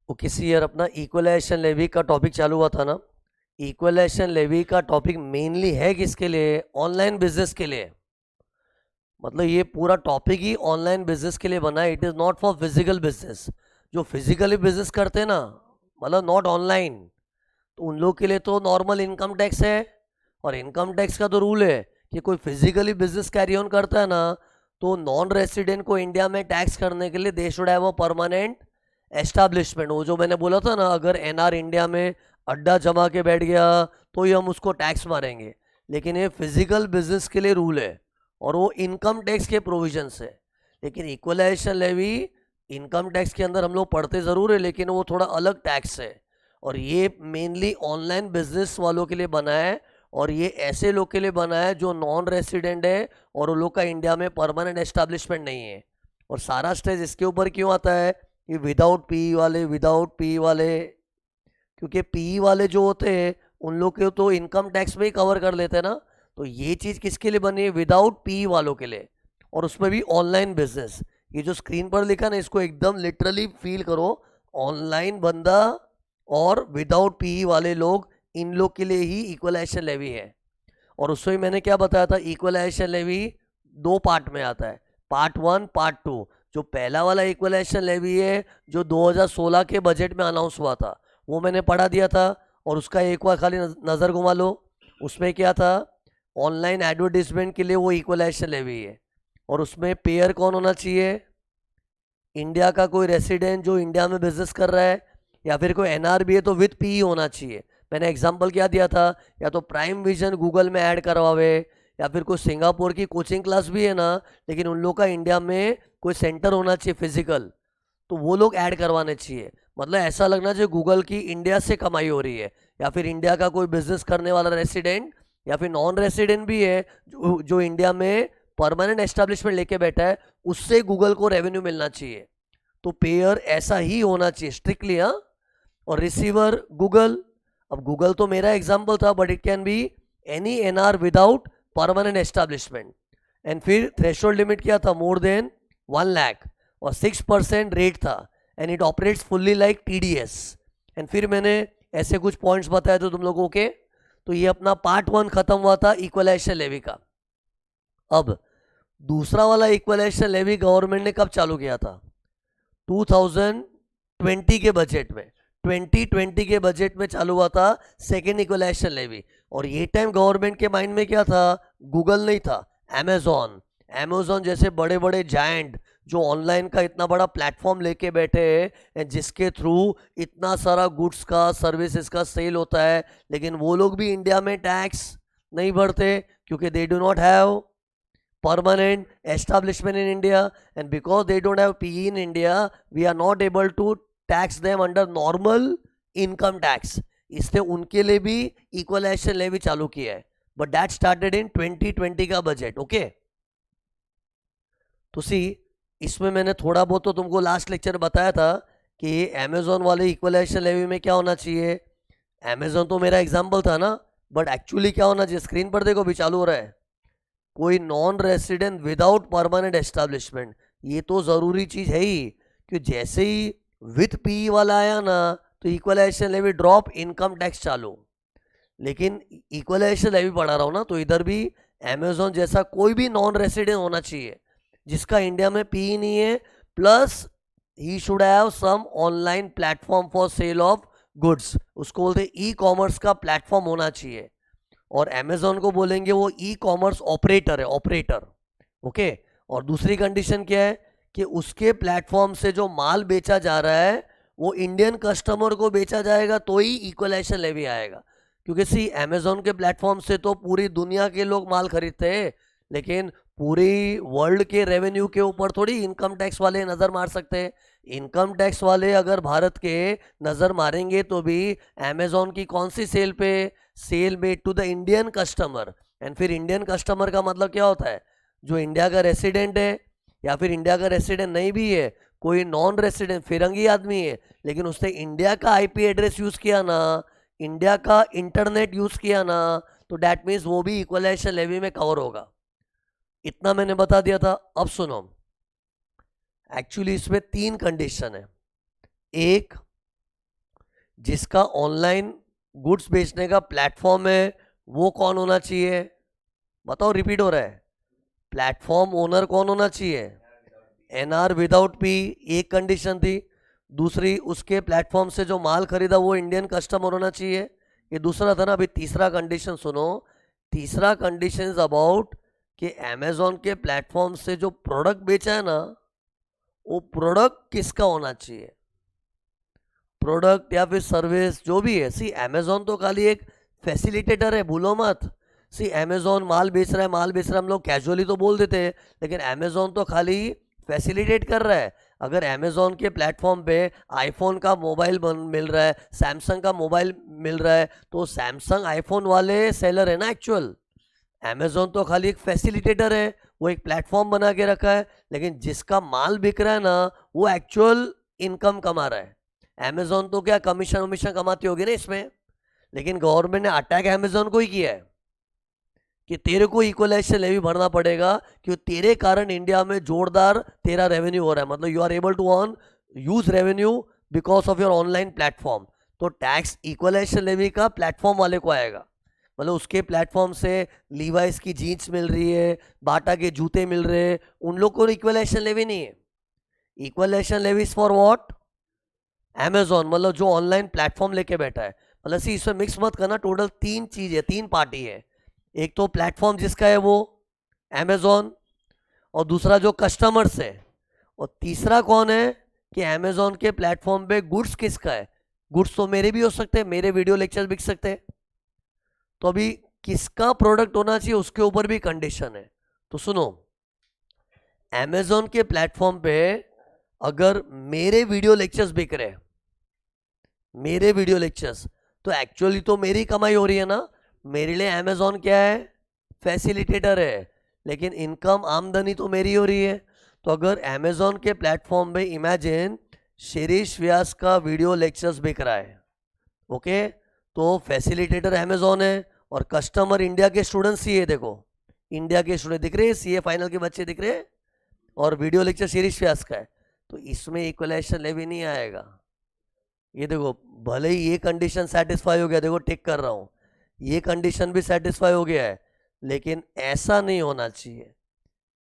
Okay सी यार, अपना equalisation levy का टॉपिक चालू हुआ था ना। इक्वलाइजेशन लेवी का टॉपिक मेनली है किसके लिए? ऑनलाइन बिजनेस के लिए। मतलब ये पूरा टॉपिक ही ऑनलाइन बिजनेस के लिए बना है। It is not for physical business. जो फिजिकली बिजनेस करते हैं ना, मतलब नॉट ऑनलाइन, तो उन लोग के लिए तो नॉर्मल इनकम टैक्स है। और इनकम टैक्स का तो रूल है कि कोई फिजिकली बिजनेस कैरी ऑन करता है ना, तो नॉन रेसिडेंट को इंडिया में टैक्स करने के लिए they should have a permanent establishment. वो जो मैंने बोला था ना, अगर एनआर इंडिया में अड्डा जमा के बैठ गया तो ही हम उसको टैक्स मारेंगे। लेकिन ये फिजिकल बिजनेस के लिए रूल है और वो इनकम टैक्स के प्रोविजन है। लेकिन इक्वलाइजेशन लेवी इनकम टैक्स के अंदर हम लोग पढ़ते ज़रूर है, लेकिन वो थोड़ा अलग टैक्स है। और ये मेनली ऑनलाइन बिजनेस वालों के लिए बना है। और ये ऐसे लोग के लिए बना है जो नॉन रेसिडेंट है और उन लोग का इंडिया में परमानेंट एस्टैब्लिशमेंट नहीं है। और सारा स्ट्रेस इसके ऊपर क्यों आता है कि विदाउट पी वाले, विदाउट पी वाले, क्योंकि पी वाले जो होते हैं उन लोग के तो इनकम टैक्स में ही कवर कर लेते हैं ना। तो ये चीज़ किसके लिए बनी है? विदाउट पी वालों के लिए। और उसमें भी ऑनलाइन बिजनेस। ये जो स्क्रीन पर लिखा ना, इसको एकदम लिटरली फील करो। ऑनलाइन बंदा और विदाउट पी वाले लोग, इन लोग के लिए ही इक्वलाइजेशन लेवी है। और उसमें मैंने क्या बताया था, इक्वलाइजेशन लेवी दो पार्ट में आता है, पार्ट वन, पार्ट टू। जो पहला वाला इक्वलाइजेशन लेवी है जो 2016 के बजट में अनाउंस हुआ था, वो मैंने पढ़ा दिया था। और उसका एक बार खाली नज़र घुमा लो। उसमें क्या था? ऑनलाइन एडवर्टीजमेंट के लिए वो इक्वलाइजेशन लेवी है। और उसमें पेयर कौन होना चाहिए? इंडिया का कोई रेसिडेंट जो इंडिया में बिजनेस कर रहा है, या फिर कोई एनआर भी है तो विथ पी होना चाहिए। मैंने एग्जांपल क्या दिया था? या तो प्राइम विजन गूगल में ऐड करवावे, या फिर कोई सिंगापुर की कोचिंग क्लास भी है ना, लेकिन उन लोग का इंडिया में कोई सेंटर होना चाहिए फिजिकल, तो वो लोग ऐड करवाने चाहिए। मतलब ऐसा लगना चाहिए गूगल की इंडिया से कमाई हो रही है। या फिर इंडिया का कोई बिजनेस करने वाला रेसिडेंट या फिर नॉन रेसिडेंट भी है जो इंडिया में परमानेंट एस्टेब्लिशमेंट लेके बैठा है, उससे गूगल को रेवेन्यू मिलना चाहिए। तो पेयर ऐसा ही होना चाहिए स्ट्रिक्टली, हाँ। और रिसीवर गूगल। अब गूगल तो मेरा एग्जाम्पल था, but it can be any NR without permanent establishment. And फिर थ्रेशोल्ड लिमिट क्या था? More than 1 lakh. और 6% रेट था। And it operates fully like TDS. And फिर मैंने ऐसे कुछ पॉइंट्स बताए थे तुम लोगों के। तो ये अपना पार्ट वन खत्म हुआ था इक्वलाइजेशन लेवी का। अब दूसरा वाला इक्वलाइजेशन लेवी गवर्नमेंट ने कब चालू किया था? 2020 के बजट में। 2020 के बजट में चालू हुआ था सेकेंड इक्वलाइजेशन लेवी। और ये टाइम गवर्नमेंट के माइंड में क्या था? गूगल नहीं था, अमेजॉन। अमेजॉन जैसे बड़े बड़े जायंट जो ऑनलाइन का इतना बड़ा प्लेटफॉर्म लेके बैठे हैं, जिसके थ्रू इतना सारा गुड्स का, सर्विसेज का सेल होता है, लेकिन वो लोग भी इंडिया में टैक्स नहीं भरते क्योंकि they do not have permanent establishment in India, and because they don't have PE in India, we are not able to tax them under normal income tax. इससे उनके लिए भी इक्वलाइजेशन लेवी चालू किया है, बट दैट स्टार्टेड इन 2020 का budget. Okay, तो सी इसमें मैंने थोड़ा बहुत तो तुमको लास्ट लेक्चर बताया था कि अमेजोन वाले इक्वलाइजेशन लेवी में क्या होना चाहिए। अमेजोन तो मेरा एग्जाम्पल था ना, बट एक्चुअली क्या होना चाहिए? स्क्रीन पर देखो, भी चालू हो रहा है। कोई non resident without permanent establishment, ये तो ज़रूरी चीज़ है ही। कि जैसे ही विथ पी वाला आया ना, तो equalisation levy drop, income tax चालू। लेकिन इक्वलाइजेशन लेवी पढ़ा रहा हूँ ना, तो इधर भी अमेजोन जैसा कोई भी नॉन रेसिडेंट होना चाहिए जिसका इंडिया में पी नहीं है, plus he should have some online platform for sale of goods. उसको बोलते ई कॉमर्स का प्लेटफॉर्म होना चाहिए। और अमेजोन को बोलेंगे वो ई कॉमर्स ऑपरेटर है, ऑपरेटर। ओके। और दूसरी कंडीशन क्या है कि उसके प्लेटफॉर्म से जो माल बेचा जा रहा है वो इंडियन कस्टमर को बेचा जाएगा तो ही इक्वलाइजेशन लेवी आएगा। क्योंकि सी अमेजोन के प्लेटफॉर्म से तो पूरी दुनिया के लोग माल खरीदते हैं, लेकिन पूरी वर्ल्ड के रेवेन्यू के ऊपर थोड़ी इनकम टैक्स वाले नज़र मार सकते हैं। इनकम टैक्स वाले अगर भारत के नज़र मारेंगे तो भी अमेजोन की कौन सी सेल पे? Sale made to the Indian customer. And फिर इंडियन कस्टमर का मतलब क्या होता है? जो इंडिया का रेसिडेंट है, या फिर इंडिया का रेसिडेंट नहीं भी है, कोई नॉन रेसिडेंट फिरंगी आदमी है, लेकिन उसने इंडिया का आईपी एड्रेस यूज़ किया ना, इंडिया का इंटरनेट यूज़ किया ना, तो डैट मीन्स वो भी इक्वलाइजेशन लेवी में कवर होगा। इतना मैंने बता दिया था। अब सुनो, एक्चुअली इसमें 3 कंडीशन है। एक, जिसका ऑनलाइन गुड्स बेचने का प्लेटफॉर्म है वो कौन होना चाहिए? बताओ, रिपीट हो रहा है। प्लेटफॉर्म ओनर कौन होना चाहिए? एनआर विदाउट पी, एक कंडीशन थी। दूसरी, उसके प्लेटफॉर्म से जो माल खरीदा वो इंडियन कस्टमर होना चाहिए, ये दूसरा था ना। अभी तीसरा कंडीशन सुनो। तीसरा कंडीशन इज अबाउट कि अमेजोन के प्लेटफॉर्म से जो प्रोडक्ट बेचा है ना, वो प्रोडक्ट किसका होना चाहिए? प्रोडक्ट या फिर सर्विस जो भी है। सी अमेजोन तो खाली एक फैसिलिटेटर है, भूलो मत। सी अमेजोन माल बेच रहा है, माल बेच रहा है, हम लोग कैजुअली तो बोल देते हैं, लेकिन अमेजोन तो खाली फैसिलिटेट कर रहा है। अगर अमेजोन के प्लेटफॉर्म पे आईफोन का मोबाइल मिल रहा है, सैमसंग का मोबाइल मिल रहा है, तो सैमसंग आईफोन वाले सेलर है ना एक्चुअल। अमेजोन तो खाली एक फैसिलिटेटर है, वो एक प्लेटफॉर्म बना के रखा है, लेकिन जिसका माल बिक रहा है ना, वो एक्चुअल इनकम कमा रहा है। अमेजोन तो क्या कमीशन वमीशन कमाती होगी ना इसमें, लेकिन गवर्नमेंट ने अटैक अमेजोन को ही किया है कि तेरे को इक्वलाइजेशन लेवी भरना पड़ेगा, क्योंकि तेरे कारण इंडिया में जोरदार तेरा रेवेन्यू हो रहा है। मतलब you are able to earn use revenue because of your online platform. तो टैक्स इक्वलाइजेशन लेवी का प्लेटफॉर्म वाले को आएगा। मतलब उसके प्लेटफॉर्म से लीवाइस की जीन्स मिल रही है, बाटा के जूते मिल रहे हैं, उन लोग को इक्वलाइजेशन लेवी नहीं है। Equalisation levy for what? Amazon, मतलब जो ऑनलाइन प्लेटफॉर्म लेके बैठा है। मतलब सी इसमें मिक्स मत करना, टोटल तीन चीज है, तीन पार्टी है। एक तो प्लेटफॉर्म जिसका है वो अमेजोन, और दूसरा जो कस्टमर्स है, और तीसरा कौन है कि अमेजोन के प्लेटफॉर्म पे गुड्स किसका है। गुड्स तो मेरे भी हो सकते हैं, मेरे वीडियो लेक्चर बिक सकते हैं। तो अभी किसका प्रोडक्ट होना चाहिए उसके ऊपर भी कंडीशन है। तो सुनो, अमेजोन के प्लेटफॉर्म पे अगर मेरे वीडियो लेक्चर्स बिक रहे, मेरे वीडियो लेक्चर्स, तो एक्चुअली तो मेरी कमाई हो रही है ना। मेरे लिए अमेजोन क्या है? फैसिलिटेटर है, लेकिन इनकम आमदनी तो मेरी हो रही है। तो अगर अमेजोन के प्लेटफॉर्म पे इमेजिन शिरीष व्यास का वीडियो लेक्चर्स बिक रहा है, ओके, तो फैसिलिटेटर अमेजोन है और कस्टमर इंडिया के स्टूडेंट्स ही है। देखो, इंडिया के स्टूडेंट दिख रहे हैं, सीए फाइनल के बच्चे दिख रहे हैं, और वीडियो लेक्चर शिरीष व्यास का है, तो इसमें इक्वलाइजेशन लेवी नहीं आएगा। ये देखो, भले ही ये कंडीशन सेटिस्फाई हो गया, देखो टिक कर रहा हूँ, ये कंडीशन भी सेटिस्फाई हो गया है, लेकिन ऐसा नहीं होना चाहिए।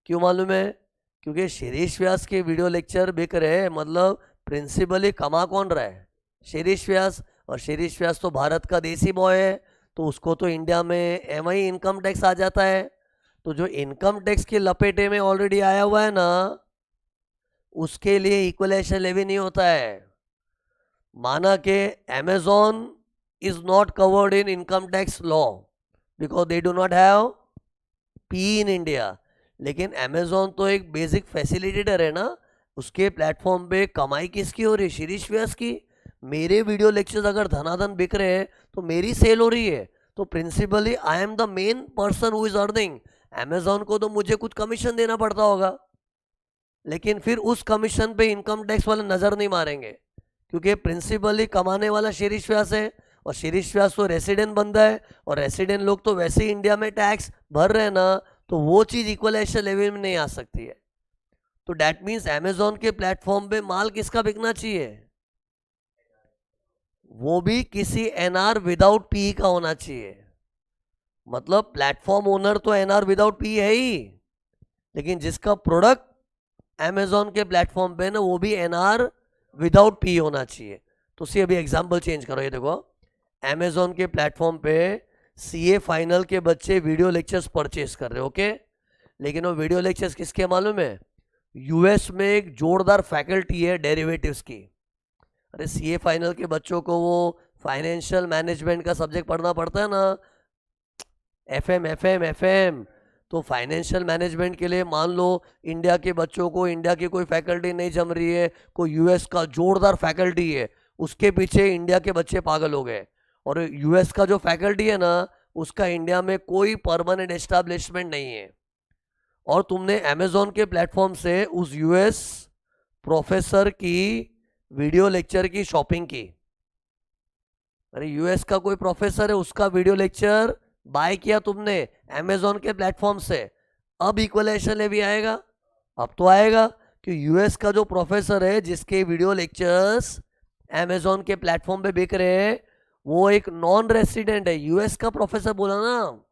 क्यों मालूम है? क्योंकि शिरीष व्यास के वीडियो लेक्चर बिक रहे हैं, मतलब प्रिंसिपली कमा कौन रहा है? शिरीष व्यास। और शिरीष व्यास तो भारत का देसी बॉय है, तो उसको तो इंडिया में एमआई इनकम टैक्स आ जाता है। तो जो इनकम टैक्स के लपेटे में ऑलरेडी आया हुआ है ना, उसके लिए इक्वलाइजेशन लेवी नहीं होता है। माना कि Amazon is not covered in income tax law because they do not have P in India, लेकिन अमेजोन तो एक बेसिक फैसिलिटेटर है ना। उसके प्लेटफॉर्म पे कमाई किसकी हो रही है? शिरीष व्यास की। मेरे वीडियो लेक्चर्स अगर धनाधन बिक रहे हैं तो मेरी सेल हो रही है, तो principally I am the main person who is earning. Amazon को तो मुझे कुछ कमीशन देना पड़ता होगा, लेकिन फिर उस कमीशन पे इनकम टैक्स वाले नजर नहीं मारेंगे, क्योंकि प्रिंसिपली कमाने वाला शिरीष व्यास है, और शिरीष व्यास तो रेसिडेंट बंदा है, और रेसिडेंट लोग तो वैसे ही इंडिया में टैक्स भर रहे हैं ना, तो वो चीज़ इक्वलाइजेशन लेवल में नहीं आ सकती है। तो डैट मीन्स अमेजोन के प्लेटफॉर्म पे माल किसका बिकना चाहिए? वो भी किसी एनआर विदाउट पी का होना चाहिए। मतलब प्लेटफॉर्म ओनर तो एनआर विदाउट पी है ही, लेकिन जिसका प्रोडक्ट अमेजोन के प्लेटफॉर्म पे ना, वो भी एनआर विदाउट पी होना चाहिए। तो सी अभी एग्जांपल चेंज करो, ये देखो, अमेजोन के प्लेटफॉर्म पे सीए फाइनल के बच्चे वीडियो लेक्चर्स परचेस कर रहे हैं, ओके, लेकिन वो वीडियो लेक्चर्स किसके मालूम है? यूएस में एक जोरदार फैकल्टी है डेरिवेटिव्स की। अरे सीए फाइनल के बच्चों को वो फाइनेंशियल मैनेजमेंट का सब्जेक्ट पढ़ना पड़ता है ना, एफएम। तो फाइनेंशियल मैनेजमेंट के लिए मान लो इंडिया के बच्चों को, इंडिया की कोई फैकल्टी नहीं जम रही है, कोई यूएस का जोरदार फैकल्टी है, उसके पीछे इंडिया के बच्चे पागल हो गए। और यूएस का जो फैकल्टी है ना, उसका इंडिया में कोई परमानेंट एस्टैब्लिशमेंट नहीं है, और तुमने अमेजोन के प्लेटफॉर्म से उस यूएस प्रोफेसर की वीडियो लेक्चर की शॉपिंग की। अरे यूएस का कोई प्रोफेसर है, उसका वीडियो लेक्चर बाय किया तुमने अमेजोन के प्लेटफॉर्म से, अब इक्वलाइजेशन लेवी आएगा? अब तो आएगा, कि यूएस का जो प्रोफेसर है जिसके वीडियो लेक्चर्स अमेजोन के प्लेटफॉर्म पे बिक रहे हैं, वो एक नॉन रेसिडेंट है। यूएस का प्रोफेसर बोला ना,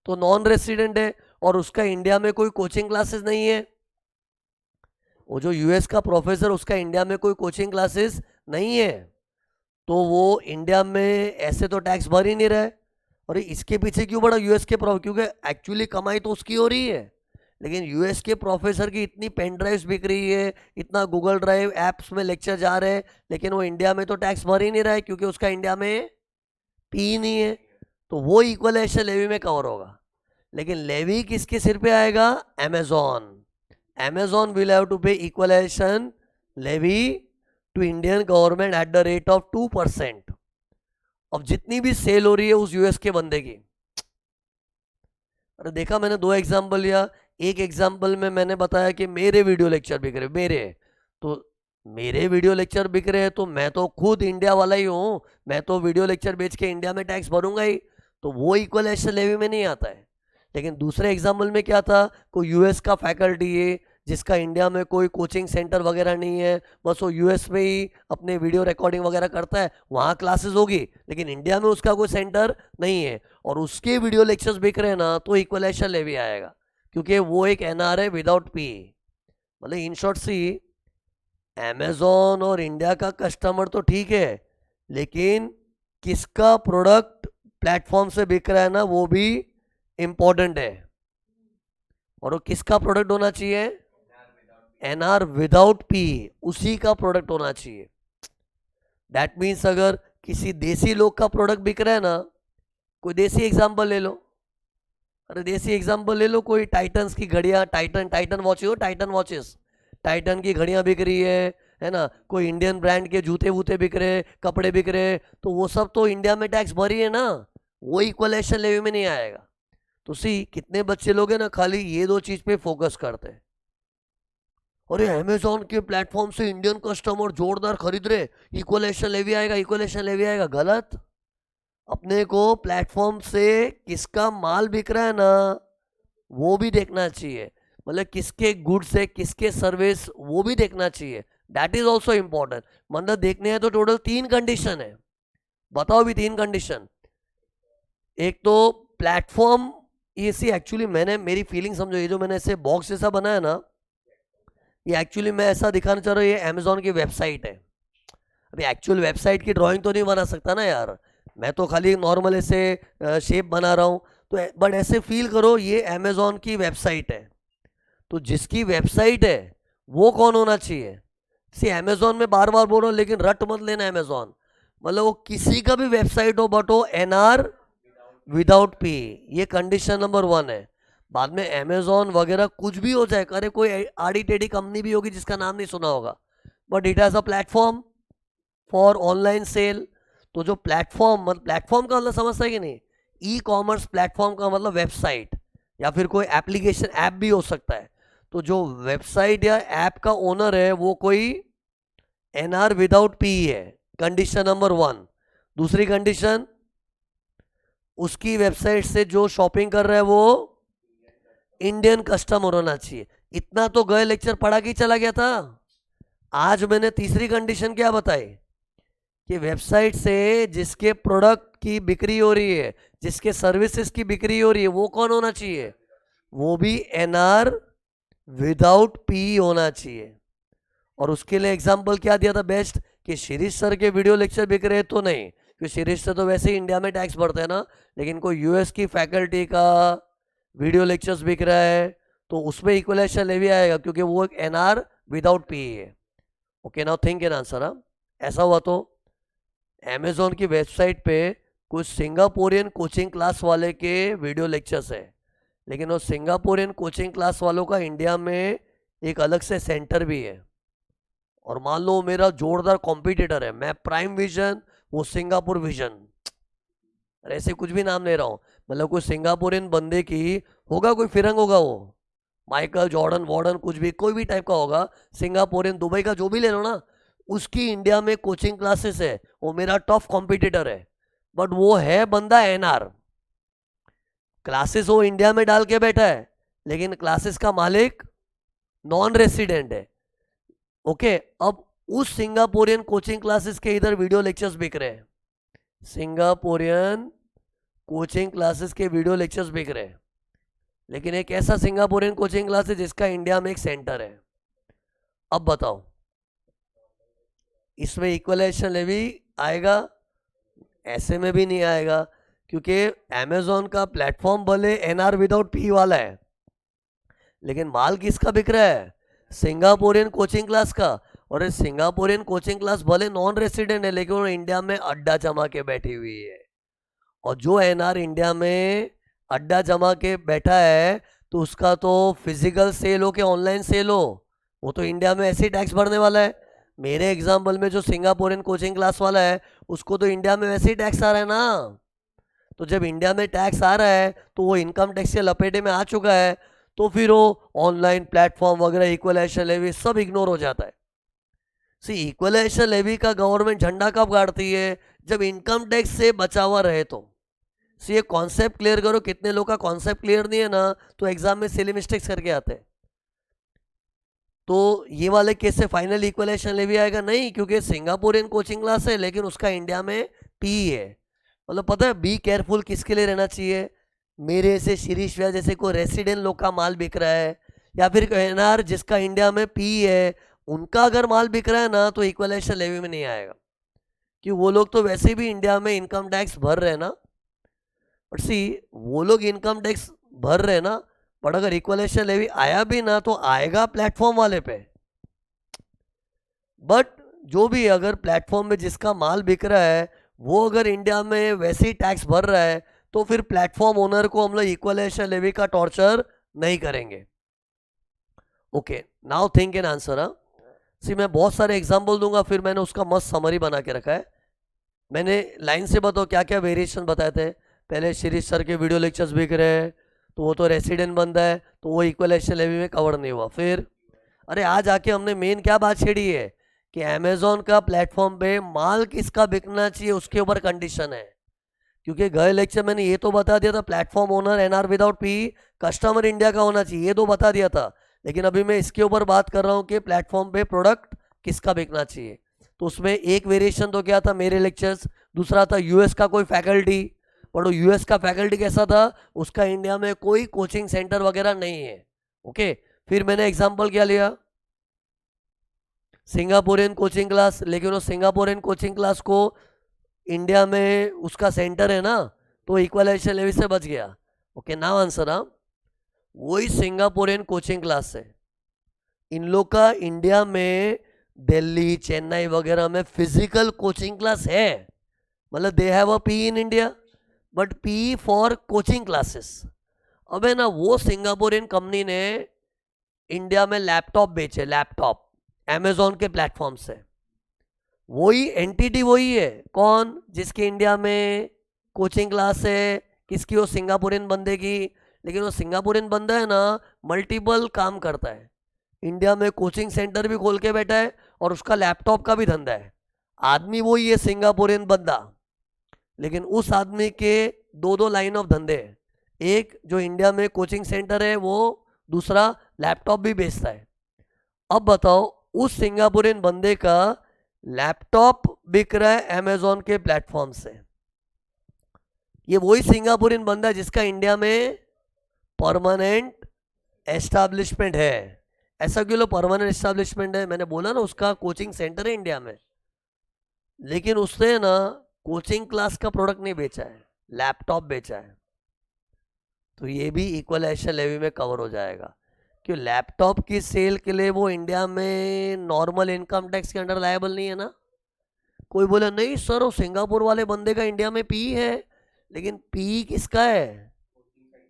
तो नॉन रेसिडेंट है और उसका इंडिया में कोई कोचिंग क्लासेस नहीं है। वो जो यूएस का प्रोफेसर, उसका इंडिया में कोई कोचिंग क्लासेस नहीं है, तो वो इंडिया में ऐसे तो टैक्स भर ही नहीं रहा है। और इसके पीछे क्यों बड़ा यूएस के क्योंकि एक्चुअली कमाई तो उसकी हो रही है, लेकिन यूएस के प्रोफेसर की इतनी पेन ड्राइव्स बिक रही है, इतना गूगल ड्राइव ऐप्स में लेक्चर जा रहे हैं, लेकिन वो इंडिया में तो टैक्स भर ही नहीं रहा है क्योंकि उसका इंडिया में पी नहीं है। तो वो इक्वलाइजेशन लेवी में कवर होगा। लेकिन लेवी किसके सिर पे आएगा? Amazon. Amazon will have to pay equalisation levy to Indian government at the rate of 2%। अब जितनी भी सेल हो रही है उस यूएस के बंदे की, अरे देखा मैंने 2 एग्जाम्पल लिया। एक एग्जाम्पल में मैंने बताया कि मेरे वीडियो लेक्चर बिक रहे, मेरे वीडियो लेक्चर बिक रहे हैं, तो मैं तो खुद इंडिया वाला ही हूँ, मैं तो वीडियो लेक्चर बेच के इंडिया में टैक्स भरूंगा ही, तो वो इक्वलाइजेशन लेवी में नहीं आता है। लेकिन दूसरे एग्जाम्पल में क्या था, कोई यूएस का फैकल्टी है जिसका इंडिया में कोई कोचिंग सेंटर वगैरह नहीं है, बस वो यूएस में ही अपने वीडियो रिकॉर्डिंग वगैरह करता है, वहाँ क्लासेस होगी, लेकिन इंडिया में उसका कोई सेंटर नहीं है और उसके वीडियो लेक्चर्स बिक रहे हैं ना, तो इक्वलाइजेशन लेवी आएगा क्योंकि वो एक एनआर है विदाउट पी। मतलब इन शॉर्ट सी, अमेजोन और इंडिया का कस्टमर तो ठीक है, लेकिन किसका प्रोडक्ट प्लेटफॉर्म से बिक रहा है ना, वो भी इंपॉर्टेंट है। और वो किसका प्रोडक्ट होना चाहिए? एनआर विदाउट पी, उसी का प्रोडक्ट होना चाहिए। दैट मीन्स अगर किसी देसी लोग का प्रोडक्ट बिक रहा है ना, कोई देसी एग्जांपल ले लो, अरे देसी एग्जांपल ले लो, कोई टाइटन्स की घड़ियां, टाइटन वॉचेस, टाइटन की घड़ियां बिक रही है ना, कोई इंडियन ब्रांड के जूते वूते बिक रहे, कपड़े बिक रहे, तो वो सब तो इंडिया में टैक्स भरी है ना, वो इक्वलाइजेशन लेवी में नहीं आएगा। तो सी कितने बच्चे लोग हैं ना खाली ये 2 चीज पे फोकस करते हैं, अरे अमेजोन के प्लेटफॉर्म से इंडियन कस्टमर जोरदार खरीद रहे, इक्वलाइजेशन लेवी आएगा, इक्वलाइजेशन लेवी आएगा। गलत। अपने को प्लेटफॉर्म से किसका माल बिक रहा है ना, वो भी देखना चाहिए, मतलब किसके गुड्स है, किसके सर्विस, वो भी देखना चाहिए। That is also important. मतलब देखने हैं तो टोटल 3 कंडीशन है, बताओ भी 3 कंडीशन। एक तो प्लेटफॉर्म, ये सी एक्चुअली मैंने मेरी फीलिंग समझो, ये जो मैंने ऐसे बॉक्स जैसा बनाया ना, ये एक्चुअली मैं ऐसा दिखाना चाह रहा हूँ, ये अमेजोन की वेबसाइट है। अभी एक्चुअल वेबसाइट की ड्राइंग तो नहीं बना सकता ना यार, मैं तो खाली नॉर्मल ऐसे शेप बना रहा हूँ, तो बट ऐसे फील करो ये अमेजोन की वेबसाइट है। तो जिसकी वेबसाइट है वो कौन होना चाहिए? सी अमेजोन में बार बार बोल रहा हूँ, लेकिन रट मत लेना अमेजोन, मतलब वो किसी का भी वेबसाइट हो बट वो एनआर विदाउट पी, ये कंडीशन नंबर 1 है। बाद में अमेजोन वगैरह कुछ भी हो जाए, अरे कोई आड़ी टेढ़ी कंपनी भी होगी जिसका नाम नहीं सुना होगा, but it has a platform for online sale. तो जो प्लेटफॉर्म का मतलब समझता है कि नहीं, ई कॉमर्स प्लेटफॉर्म का मतलब वेबसाइट या फिर कोई एप्लीकेशन ऐप भी हो सकता है। तो जो वेबसाइट या ऐप का ओनर है वो कोई एनआर विदाउट पी है, कंडीशन नंबर 1। दूसरी कंडीशन, उसकी वेबसाइट से जो शॉपिंग कर रहा है वो इंडियन कस्टमर होना चाहिए। इतना तो गए लेक्चर पढ़ा के चला गया था। आज मैंने तीसरी कंडीशन क्या बताई कि वेबसाइट से जिसके प्रोडक्ट की बिक्री हो रही है, जिसके सर्विसेज की बिक्री हो रही है, वो कौन होना चाहिए? वो भी एनआर विदाउट पी होना चाहिए। और उसके लिए एग्जांपल क्या दिया था बेस्ट, कि शिरीष सर के वीडियो लेक्चर बिक रहे तो नहीं, क्योंकि शिरीष सर तो वैसे ही इंडिया में टैक्स भरते हैं ना, लेकिन कोई यूएस की फैकल्टी का वीडियो लेक्चर्स बिक रहा है तो उसमें इक्वलाइजेशन लेवी आएगा क्योंकि वो एक एनआर विदाउट पी है। Okay, now think an answer. ऐसा हुआ तो अमेजोन की वेबसाइट पे कुछ सिंगापुरियन कोचिंग क्लास वाले के वीडियो लेक्चर्स है, लेकिन वो सिंगापुरियन कोचिंग क्लास वालों का इंडिया में एक अलग से सेंटर भी है। और मान लो मेरा जोरदार कॉम्पिटिटर है, मैं प्राइम विजन, वो सिंगापुर विजन, ऐसे कुछ भी नाम ले रहा हूँ, मतलब कोई सिंगापुरियन बंदे की होगा, कोई फिरंग होगा, वो माइकल जॉर्डन वॉर्डन कुछ भी, कोई भी टाइप का होगा, सिंगापुरियन दुबई का जो भी ले लो ना, उसकी इंडिया में कोचिंग क्लासेस है, वो मेरा टफ कॉम्पिटिटर है, बट वो है बंदा एनआर। क्लासेस वो इंडिया में डाल के बैठा है, लेकिन क्लासेस का मालिक नॉन रेसिडेंट है। ओके, अब उस सिंगापुरियन कोचिंग क्लासेस के इधर वीडियो लेक्चर्स बिक रहे हैं, सिंगापुरियन कोचिंग क्लासेस के वीडियो लेक्चर्स बिक रहे हैं, लेकिन एक ऐसा सिंगापुरियन कोचिंग क्लास है जिसका इंडिया में एक सेंटर है। अब बताओ इसमें इक्वलाइजेशन लेवी आएगा? ऐसे में भी नहीं आएगा, क्योंकि अमेजोन का प्लेटफॉर्म भले एनआर विदाउट पी वाला है, लेकिन माल किसका बिक रहा है? सिंगापुरियन कोचिंग क्लास का। और ये सिंगापुरियन कोचिंग क्लास भले नॉन रेसिडेंट है, लेकिन वो इंडिया में अड्डा जमा के बैठी हुई है, और जो एनआर इंडिया में अड्डा जमा के बैठा है तो उसका तो फिजिकल सेल हो के ऑनलाइन सेल हो, वो तो इंडिया में ऐसे ही टैक्स भरने वाला है। मेरे एग्जाम्पल में जो सिंगापुरियन कोचिंग क्लास वाला है उसको तो इंडिया में वैसे ही टैक्स आ रहा है ना। तो जब इंडिया में टैक्स आ रहा है तो वो इनकम टैक्स के लपेटे में आ चुका है, तो फिर वो ऑनलाइन प्लेटफॉर्म वगैरह इक्वलाइजेशन लेवी सब इग्नोर हो जाता है। सी इक्वलाइजेशन लेवी का गवर्नमेंट झंडा कब गाड़ती है? जब इनकम टैक्स से बचा हुआ रहे तो। सी ये कॉन्सेप्ट क्लियर करो, कितने लोग का कॉन्सेप्ट क्लियर नहीं है ना, तो एग्जाम में सिली मिस्टेक्स करके आते हैं। तो ये वाले केस से फाइनल इक्वलाइजेशन लेवी आएगा नहीं, क्योंकि सिंगापुरियन कोचिंग क्लास है लेकिन उसका इंडिया में पी है। मतलब पता है, बी केयरफुल किसके लिए रहना चाहिए? मेरे से शिरीष व्या जैसे कोई रेसिडेंट लोग का माल बिक रहा है, या फिर एनआर जिसका इंडिया में पी है, उनका अगर माल बिक रहा है ना तो इक्वलाइजेशन लेवी में नहीं आएगा, कि वो लोग तो वैसे भी इंडिया में इनकम टैक्स भर रहे हैं ना। बट सी वो लोग इनकम टैक्स भर रहे हैं ना, बट अगर इक्वलाइजेशन लेवी आया भी ना तो आएगा प्लेटफॉर्म वाले पे। बट जो भी अगर प्लेटफॉर्म में जिसका माल बिक रहा है वो अगर इंडिया में वैसे ही टैक्स भर रहा है, तो फिर प्लेटफॉर्म ओनर को हम लोग इक्वलाइजेशन लेवी का टॉर्चर नहीं करेंगे। Okay, now think an answer. See मैं बहुत सारे एग्जाम्पल दूंगा, फिर मैंने उसका मस्त समरी बना के रखा है। मैंने लाइन से बताओ क्या क्या वेरिएशन बताए थे। पहले शिरीष सर के वीडियो लेक्चर्स बिक रहे हैं, तो वो तो रेसिडेंट बंदा है, तो वो इक्वलाइजेशन लेवी में कवर नहीं हुआ। फिर अरे आज आके हमने मेन क्या बात छेड़ी है कि अमेजोन का प्लेटफॉर्म पे माल किसका बिकना चाहिए उसके ऊपर कंडीशन है। क्योंकि गए लेक्चर मैंने ये तो बता दिया था platform owner NR without P, customer India का होना चाहिए, ये तो बता दिया था। लेकिन अभी मैं इसके ऊपर बात कर रहा हूँ कि प्लेटफॉर्म पे प्रोडक्ट किसका बिकना चाहिए। तो उसमें एक वेरिएशन तो क्या था, मेरे लेक्चर्स। दूसरा था यूएस का कोई फैकल्टी, पर वो यूएस का फैकल्टी कैसा था, उसका इंडिया में कोई कोचिंग सेंटर वगैरह नहीं है। ओके, फिर मैंने एग्जाम्पल क्या लिया, सिंगापुरियन कोचिंग क्लास, लेकिन वो सिंगापुरियन कोचिंग क्लास को इंडिया में उसका सेंटर है ना, तो इक्वलाइजेशन लेवी से बच गया। Okay, now answer. वही सिंगापुरियन कोचिंग क्लास है, इन लोग का इंडिया में दिल्ली चेन्नई वगैरह में फिजिकल कोचिंग क्लास है, मतलब they have a P in India, but P for coaching classes. अब है ना, वो सिंगापुरियन कंपनी ने इंडिया में लैपटॉप बेचे, लैपटॉप अमेजोन के प्लेटफॉर्म से। वही एंटिटी वही है, कौन? जिसके इंडिया में कोचिंग क्लास है, किसकी? वो सिंगापुरियन बंदे की। लेकिन वो सिंगापुरियन बंदा है ना, मल्टीपल काम करता है, इंडिया में कोचिंग सेंटर भी खोल के बैठा है और उसका लैपटॉप का भी धंधा है। आदमी वही है सिंगापुरियन बंदा, लेकिन उस आदमी के दो दो लाइन ऑफ धंधे हैं। एक जो इंडिया में कोचिंग सेंटर है वो, दूसरा लैपटॉप भी बेचता है। अब बताओ, उस सिंगापुरियन बंदे का लैपटॉप बिक रहा है अमेजोन के प्लेटफॉर्म से। ये वही सिंगापुरियन बंदा जिसका इंडिया में परमानेंट एस्टैब्लिशमेंट है। ऐसा क्यों लो परमानेंट एस्टैब्लिशमेंट है? मैंने बोला ना उसका कोचिंग सेंटर है इंडिया में, लेकिन उसने ना कोचिंग क्लास का प्रोडक्ट नहीं बेचा है, लैपटॉप बेचा है। तो ये भी इक्वलाइजेशन लेवी में कवर हो जाएगा, कि लैपटॉप की सेल के लिए वो इंडिया में नॉर्मल इनकम टैक्स के अंडर लायबल नहीं है ना। कोई बोले नहीं सर वो सिंगापुर वाले बंदे का इंडिया में पी है, लेकिन पी किसका है?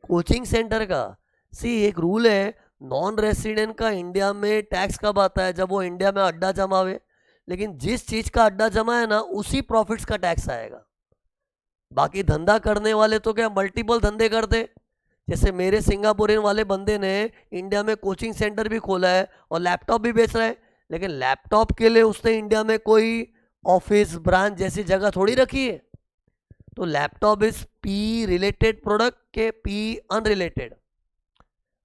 कोचिंग सेंटर का। सी एक रूल है, नॉन रेसिडेंट का इंडिया में टैक्स कब आता है? जब वो इंडिया में अड्डा जमावे। लेकिन जिस चीज का अड्डा जमा है ना, उसी प्रॉफिट्स का टैक्स आएगा। बाकी धंधा करने वाले तो क्या मल्टीपल धंधे करते, जैसे मेरे सिंगापुरियन वाले बंदे ने इंडिया में कोचिंग सेंटर भी खोला है और लैपटॉप भी बेच रहा है, लेकिन लैपटॉप के लिए उसने इंडिया में कोई ऑफिस ब्रांच जैसी जगह थोड़ी रखी है। तो laptop is P related product के पी अनरिलेटेड?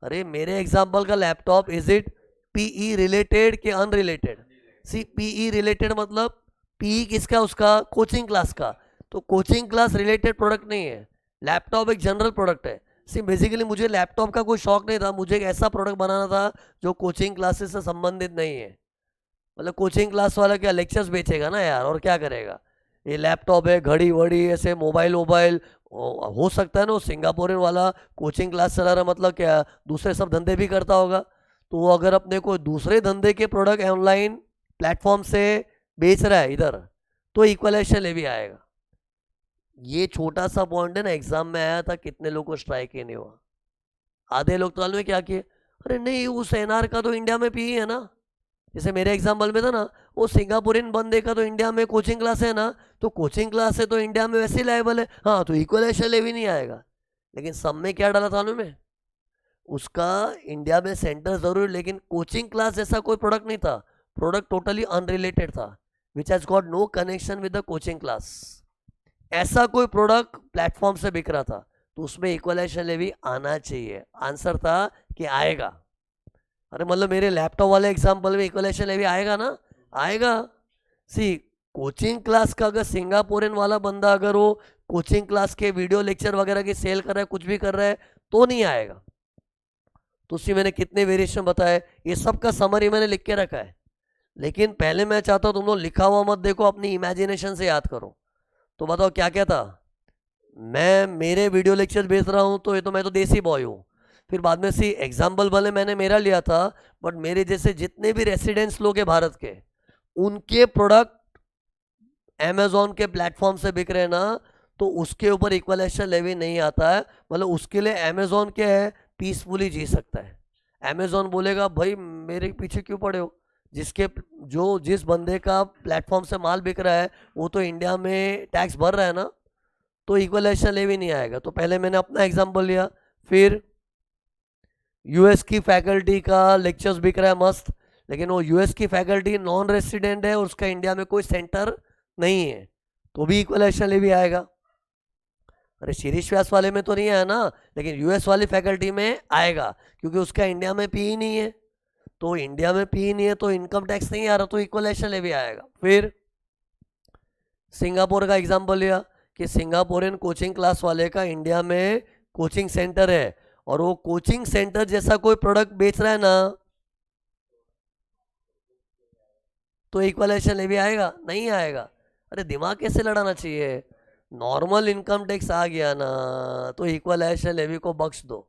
अरे मेरे एग्जांपल का laptop is it PE related के अनरिलेटेड? सी पीई रिलेटेड मतलब पीई किसका, उसका कोचिंग क्लास का। तो कोचिंग क्लास रिलेटेड प्रोडक्ट नहीं है, लैपटॉप एक जनरल प्रोडक्ट है। सी बेसिकली मुझे लैपटॉप का कोई शौक नहीं था, मुझे एक ऐसा प्रोडक्ट बनाना था जो कोचिंग क्लासेस से संबंधित नहीं है। मतलब कोचिंग क्लास वाला क्या लेक्चर्स बेचेगा ना यार, और क्या करेगा। ये लैपटॉप है, घड़ी वड़ी, ऐसे मोबाइल वोबाइल, हो सकता है ना वो सिंगापुरियन वाला कोचिंग क्लास चला रहा, मतलब क्या दूसरे सब धंधे भी करता होगा। तो वो अगर अपने को दूसरे धंधे के प्रोडक्ट ऑनलाइन प्लेटफॉर्म से बेच रहा है इधर, तो इक्वलाइजेशन ले भी आएगा। ये छोटा सा पॉइंट है ना, एग्जाम में आया था, कितने लोग को स्ट्राइक ही नहीं हुआ। आधे लोग तो मालूम है क्या किए, अरे नहीं उस एनआर का तो इंडिया में पी है ना। जैसे मेरे एग्जाम्पल में था ना, वो सिंगापुरियन बंदे का तो इंडिया में कोचिंग क्लास है ना, तो कोचिंग क्लास है तो इंडिया में वैसे ही लाइबल है, हाँ तो इक्वलाइजेशन ले भी नहीं आएगा। लेकिन सब में क्या डाला था में, उसका इंडिया में सेंटर जरूर, लेकिन कोचिंग क्लास जैसा कोई प्रोडक्ट नहीं था, प्रोडक्ट टोटली अनरिलेटेड था, which has got no connection with the coaching class. ऐसा कोई प्रोडक्ट प्लेटफॉर्म से बिक रहा था, तो उसमें इक्वलाइजेशन लेवी आना चाहिए। आंसर था कि आएगा। अरे मतलब मेरे लैपटॉप वाले एग्जाम्पल में इक्वलाइजेशन लेवी आएगा ना, आएगा। सी कोचिंग क्लास का अगर सिंगापुरियन वाला बंदा अगर वो कोचिंग क्लास के वीडियो लेक्चर वगैरह की सेल कर रहा है, कुछ भी कर रहा है, तो नहीं आएगा। तो उसी मैंने कितने वेरिएशन बताए, ये सब का समरी मैंने लिख के रखा है। लेकिन पहले मैं चाहता हूँ तुम लोग लिखा हुआ मत देखो, अपनी इमेजिनेशन से याद करो। तो बताओ क्या क्या था। मैं मेरे वीडियो लेक्चर भेज रहा हूँ, तो ये तो मैं तो देसी बॉय हूँ। फिर बाद में सी एग्जाम्पल भले मैंने मेरा लिया था, बट मेरे जैसे जितने भी रेसिडेंट्स लोग हैं भारत के, उनके प्रोडक्ट अमेजोन के प्लेटफॉर्म से बिक रहे ना, तो उसके ऊपर इक्वलाइजेशन लेवी नहीं आता है। मतलब उसके लिए अमेजोन क्या है, पीसफुली जी सकता है। अमेजोन बोलेगा भाई मेरे पीछे क्यों पड़े हो, जिसके जो जिस बंदे का प्लेटफॉर्म से माल बिक रहा है वो तो इंडिया में टैक्स भर रहा है ना, तो इक्वलाइजेशन लेवी नहीं आएगा। तो पहले मैंने अपना एग्जांपल लिया। फिर यूएस की फैकल्टी का लेक्चर्स बिक रहा है मस्त, लेकिन वो यूएस की फैकल्टी नॉन रेसिडेंट है और उसका इंडिया में कोई सेंटर नहीं है, तो भी इक्वलाइजेशन लेवी आएगा। अरे शीरीष व्यास वाले में तो नहीं आया ना, लेकिन यूएस वाली फैकल्टी में आएगा, क्योंकि उसका इंडिया में पी ही नहीं है। तो इंडिया में पी नहीं है तो इनकम टैक्स नहीं आ रहा, तो इक्वलाइजेशन लेवी आएगा। फिर सिंगापुर का एग्जांपल लिया कि सिंगापुरियन कोचिंग क्लास वाले का इंडिया में कोचिंग सेंटर है, और वो कोचिंग सेंटर जैसा कोई प्रोडक्ट बेच रहा है ना, तो इक्वलाइजेशन लेवी आएगा, नहीं आएगा। अरे दिमाग कैसे लड़ाना चाहिए। नॉर्मल इनकम टैक्स आ गया ना, तो इक्वलाइजेशन लेवी को बख्श दो।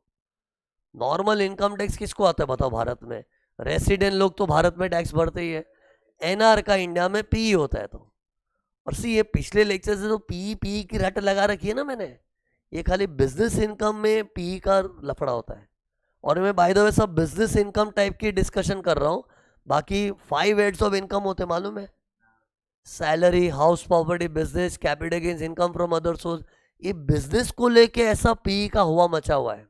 नॉर्मल इनकम टैक्स किसको आता है बताओ भारत में, रेसिडेंट लोग तो भारत में टैक्स भरते ही है। एनआर का इंडिया में पी होता है। तो और सी ये पिछले लेक्चर से तो पी पी की रट लगा रखी है ना मैंने, ये खाली बिजनेस इनकम में पी का लफड़ा होता है। और मैं बाय द वे सब बिजनेस इनकम टाइप की डिस्कशन कर रहा हूँ। बाकी 5 हेड्स ऑफ इनकम होते मालूम है, salary, house property, business, capital gains, income from other source. ये बिजनेस को लेके ऐसा पी का हुआ मचा हुआ है।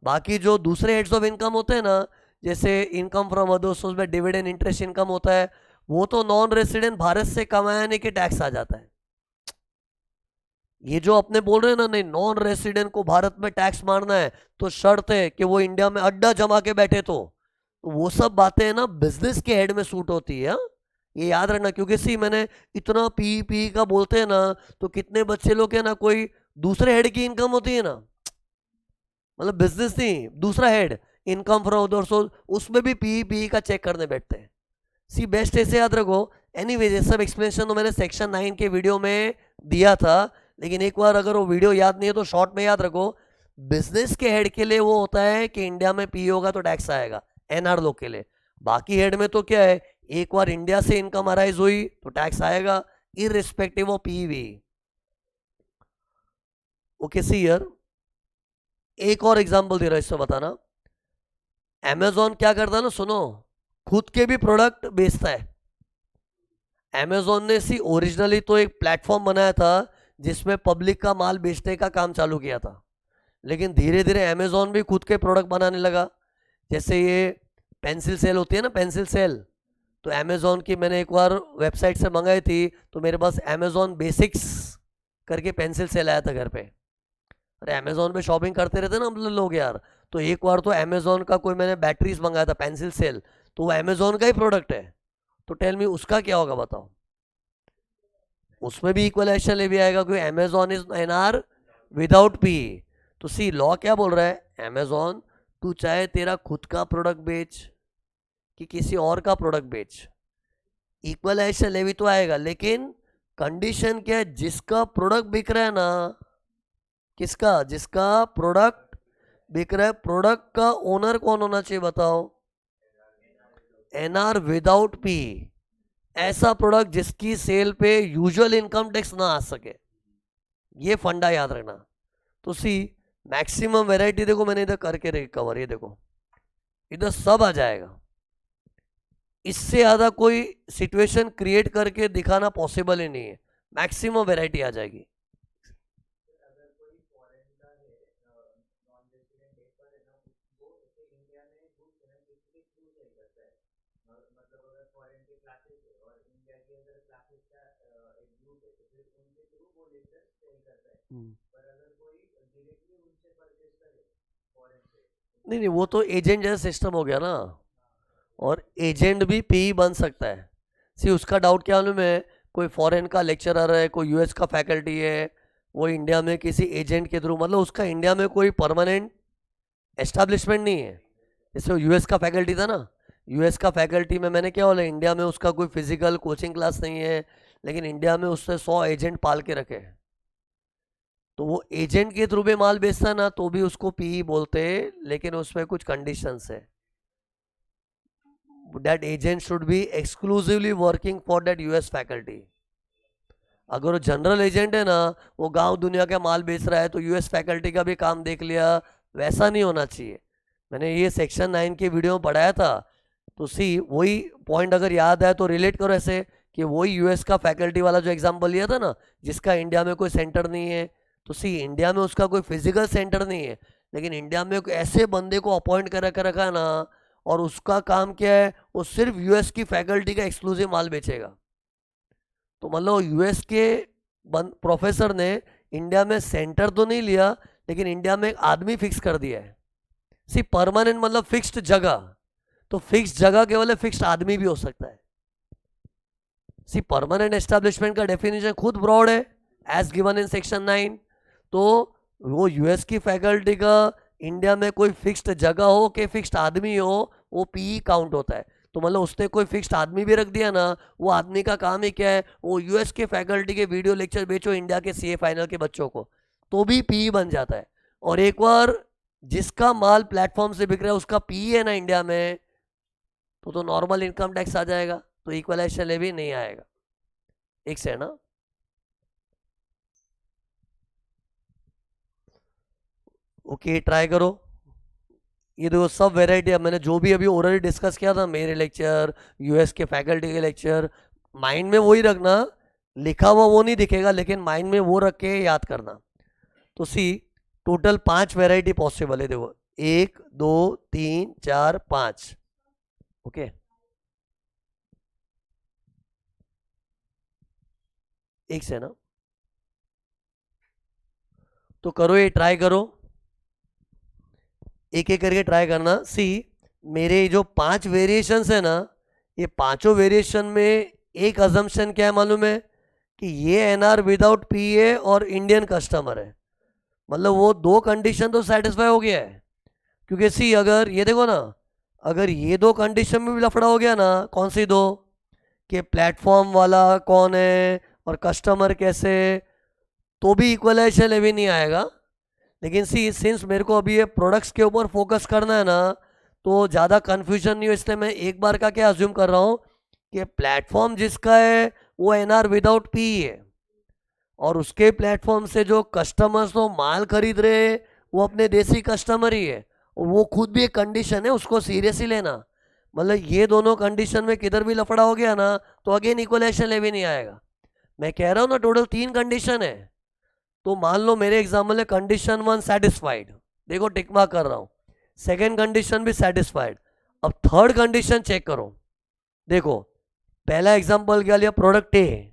बाकी जो दूसरे हेड्स ऑफ इनकम होते हैं ना, जैसे इनकम फ्रॉम अदर सोर्स में डिविडेंड इंटरेस्ट इनकम होता है, वो तो नॉन रेसिडेंट भारत से कमाने के टैक्स आ जाता है। ये जो अपने बोल रहे हैं ना, नहीं नॉन रेसिडेंट को भारत में टैक्स मारना है, तो शर्त है कि वो इंडिया में अड्डा जमा के बैठे। तो वो सब बातें है ना बिजनेस के हेड में सूट होती है। ये याद रखना, क्योंकि सी मैंने इतना पी पी का बोलते हैं ना, तो कितने बच्चे लोग है ना, कोई दूसरे हेड की इनकम होती है ना, मतलब बिजनेस नहीं दूसरा head, income from other source, उसमें भी पी पी का चेक करने बैठते हैं। सी बेस्ट ऐसे याद रखो। एनीवेज ये सब एक्सप्लेनेशन तो मैंने सेक्शन 9 के वीडियो में दिया था, लेकिन एक बार अगर वो वीडियो याद नहीं है तो शॉर्ट में याद रखो। बिजनेस के हेड के लिए वो होता है कि इंडिया में पी होगा तो टैक्स आएगा, एनआर लोग के लिए। बाकी हेड में तो क्या है, एक बार इंडिया से इनकम अराइज हुई तो टैक्स आएगा, irrespective of PV. Okay see here, एक और एग्जांपल दे रहा है, इससे बताना। अमेजोन क्या करता है ना, सुनो, खुद के भी प्रोडक्ट बेचता है। अमेजोन ने सी ओरिजिनली तो एक प्लेटफॉर्म बनाया था जिसमें पब्लिक का माल बेचने का काम चालू किया था, लेकिन धीरे धीरे अमेजोन भी खुद के प्रोडक्ट बनाने लगा। जैसे ये पेंसिल सेल होती है ना, पेंसिल सेल, तो अमेजोन की मैंने एक बार वेबसाइट से मंगाई थी, तो मेरे पास अमेजोन बेसिक्स करके पेंसिल सेल आया था घर पे। अरे अमेजोन पे शॉपिंग करते रहते ना हम लोग यार, तो एक बार तो अमेजोन का कोई मैंने बैटरीज मंगाया था पेंसिल सेल, तो वो अमेजोन का ही प्रोडक्ट है। तो टेल मी उसका क्या होगा बताओ। उसमें भी इक्वलाइजेशन लेवी आएगा क्योंकि Amazon is NR without P. तो सी लॉ क्या बोल रहा है, अमेजॉन तू चाहे तेरा खुद का प्रोडक्ट बेच कि किसी और का प्रोडक्ट बेच, इक्वलाइजेशन लेवी तो आएगा, लेकिन कंडीशन क्या है, जिसका प्रोडक्ट बिक रहा है ना, किसका, जिसका प्रोडक्ट बिक रहा है, प्रोडक्ट का ओनर कौन होना चाहिए बताओ, एनआर विदाउट पी। ऐसा प्रोडक्ट जिसकी सेल पे यूजुअल इनकम टैक्स ना आ सके, ये फंडा याद रखना। तो सी मैक्सिमम वैरायटी देखो मैंने इधर करके कवर, ये देखो इधर सब आ जाएगा। इससे ज़्यादा कोई सिचुएशन क्रिएट करके दिखाना पॉसिबल ही नहीं है, मैक्सिमम वैरायटी आ जाएगी। नहीं नहीं, वो तो एजेंट जैसा सिस्टम हो गया ना, और एजेंट भी पी बन सकता है। सी उसका डाउट क्या मालूम है, कोई फॉरेन का लेक्चरर है, कोई यूएस का फैकल्टी है, वो इंडिया में किसी एजेंट के थ्रू, मतलब उसका इंडिया में कोई परमानेंट एस्टैब्लिशमेंट नहीं है। जैसे वो यूएस का फैकल्टी था ना, यूएस का फैकल्टी में मैंने क्या बोला, इंडिया में उसका कोई फिजिकल कोचिंग क्लास नहीं है, लेकिन इंडिया में उससे 100 एजेंट पाल के रखे हैं। तो वो एजेंट के थ्रू भी माल बेचता ना तो भी उसको पी बोलते हैं, लेकिन उसमें कुछ कंडीशंस है। That agent should be exclusively working for that US faculty. अगर वो जनरल एजेंट है ना, वो गांव दुनिया का माल बेच रहा है तो यूएस फैकल्टी का भी काम देख लिया, वैसा नहीं होना चाहिए। मैंने ये सेक्शन 9 के वीडियो में पढ़ाया था। तो सी वही पॉइंट अगर याद आए तो रिलेट करो ऐसे कि वही यूएस का फैकल्टी वाला जो एग्जांपल लिया था ना, जिसका इंडिया में कोई सेंटर नहीं है। तो सी इंडिया में उसका कोई फिजिकल सेंटर नहीं है, लेकिन इंडिया में ऐसे बंदे को अपॉइंट कर रखा है ना, और उसका काम क्या है, वो सिर्फ यूएस की फैकल्टी का एक्सक्लूसिव माल बेचेगा। तो मतलब यूएस के प्रोफेसर ने इंडिया में सेंटर तो नहीं लिया, लेकिन इंडिया में एक आदमी फिक्स कर दिया है। सी परमानेंट मतलब फिक्स्ड जगह, तो फिक्स्ड जगह केवल फिक्स्ड आदमी भी हो सकता है। सी परमानेंट एस्टैब्लिशमेंट का डेफिनेशन खुद ब्रॉड है, एज गिवन इन सेक्शन 9। तो वो यूएस की फैकल्टी का इंडिया में कोई फिक्स्ड जगह हो कि फिक्स्ड आदमी हो, वो पी काउंट होता है। तो मतलब उसने कोई फिक्स्ड आदमी भी रख दिया ना, वो आदमी का काम ही क्या है, वो यूएस के फैकल्टी के वीडियो लेक्चर बेचो इंडिया के सीए फाइनल के बच्चों को, तो भी पी बन जाता है। और एक बार जिसका माल प्लेटफॉर्म से बिक रहा है उसका पी है ना इंडिया में, तो नॉर्मल इनकम टैक्स आ जाएगा, तो इक्वलाइजेशन लेवी नहीं आएगा। एक से है ना। ओके ट्राई करो। ये देखो सब वेराइटी है, मैंने जो भी अभी ओरली डिस्कस किया था, मेरे लेक्चर, यूएस के फैकल्टी के लेक्चर, माइंड में वही रखना, लिखा हुआ वो नहीं दिखेगा, लेकिन माइंड में वो रख के याद करना। तो सी टोटल 5 वेराइटी पॉसिबल है, देखो 1 2 3 4 5। ओके एक से ना, तो करो ये ट्राई करो, एक एक करके ट्राई करना। सी मेरे जो 5 वेरिएशंस है ना, ये पांचों वेरिएशन में एक अजम्पशन क्या है मालूम है, कि ये एनआर विदाउट पी है और इंडियन कस्टमर है। मतलब वो 2 कंडीशन तो सेटिस्फाई हो गया है। क्योंकि सी अगर ये देखो ना, अगर ये 2 कंडीशन में भी लफड़ा हो गया ना, कौन सी 2, कि प्लेटफॉर्म वाला कौन है और कस्टमर कैसे, तो भी इक्वलाइजेशन लेवी नहीं आएगा। लेकिन सी सिंस मेरे को अभी ये प्रोडक्ट्स के ऊपर फोकस करना है ना, तो ज़्यादा कन्फ्यूजन नहीं हो, इसलिए मैं एक बार का क्या अज्यूम कर रहा हूँ कि प्लेटफॉर्म जिसका है वो एनआर विदाउट पी है, और उसके प्लेटफॉर्म से जो कस्टमर्स तो माल खरीद रहे हैं वो अपने देसी कस्टमर ही है, और वो खुद भी एक कंडीशन है, उसको सीरियसली लेना। मतलब ये दोनों कंडीशन में किधर भी लफड़ा हो गया ना, तो अगेन इक्वलाइजेशन लेवी नहीं आएगा। मैं कह रहा हूँ ना टोटल 3 कंडीशन है। तो मान लो मेरे एग्जाम्पल है कंडीशन 1 सेटिस्फाइड, देखो टिक मार्क कर रहा हूँ, सेकेंड कंडीशन भी सेटिस्फाइड। अब थर्ड कंडीशन चेक करो, देखो पहला एग्जाम्पल क्या लिया, प्रोडक्ट ए,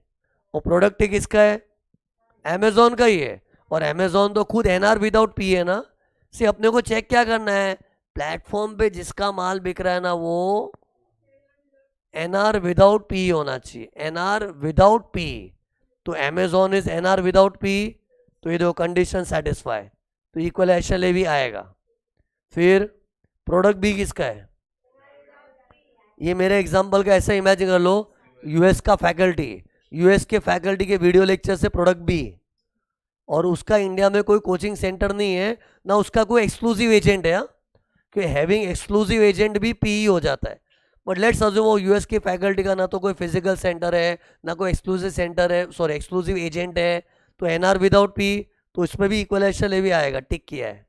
और प्रोडक्ट ए किसका है, अमेजोन का ही है, और अमेजोन तो खुद एनआर विदाउट पी है ना। सी अपने को चेक क्या करना है, प्लेटफॉर्म पे जिसका माल बिक रहा है ना वो एनआर विदाउट पी होना चाहिए, एनआर विदाउट पी। तो Amazon is NR without P, तो ये देखो कंडीशन सेटिस्फाई, तो इक्वल एक्शन ले भी आएगा। फिर प्रोडक्ट बी किसका है, ये मेरे एग्जांपल का ऐसा इमेजिन कर लो, यूएस का फैकल्टी, यूएस के फैकल्टी के वीडियो लेक्चर से प्रोडक्ट बी, और उसका इंडिया में कोई कोचिंग सेंटर नहीं है ना उसका कोई एक्सक्लूसिव एजेंट है, कि हैविंग एक्सक्लूसिव एजेंट भी पी हो जाता है। बट लेट्स अज्यूम वो यूएस की फैकल्टी का ना तो कोई फिजिकल सेंटर है ना कोई एक्सक्लूसिव सेंटर है, सॉरी एक्सक्लूसिव एजेंट है, तो एनआर विदाउट पी, तो इसमें भी इक्वलाइजेशन ले भी आएगा, टिक किया है।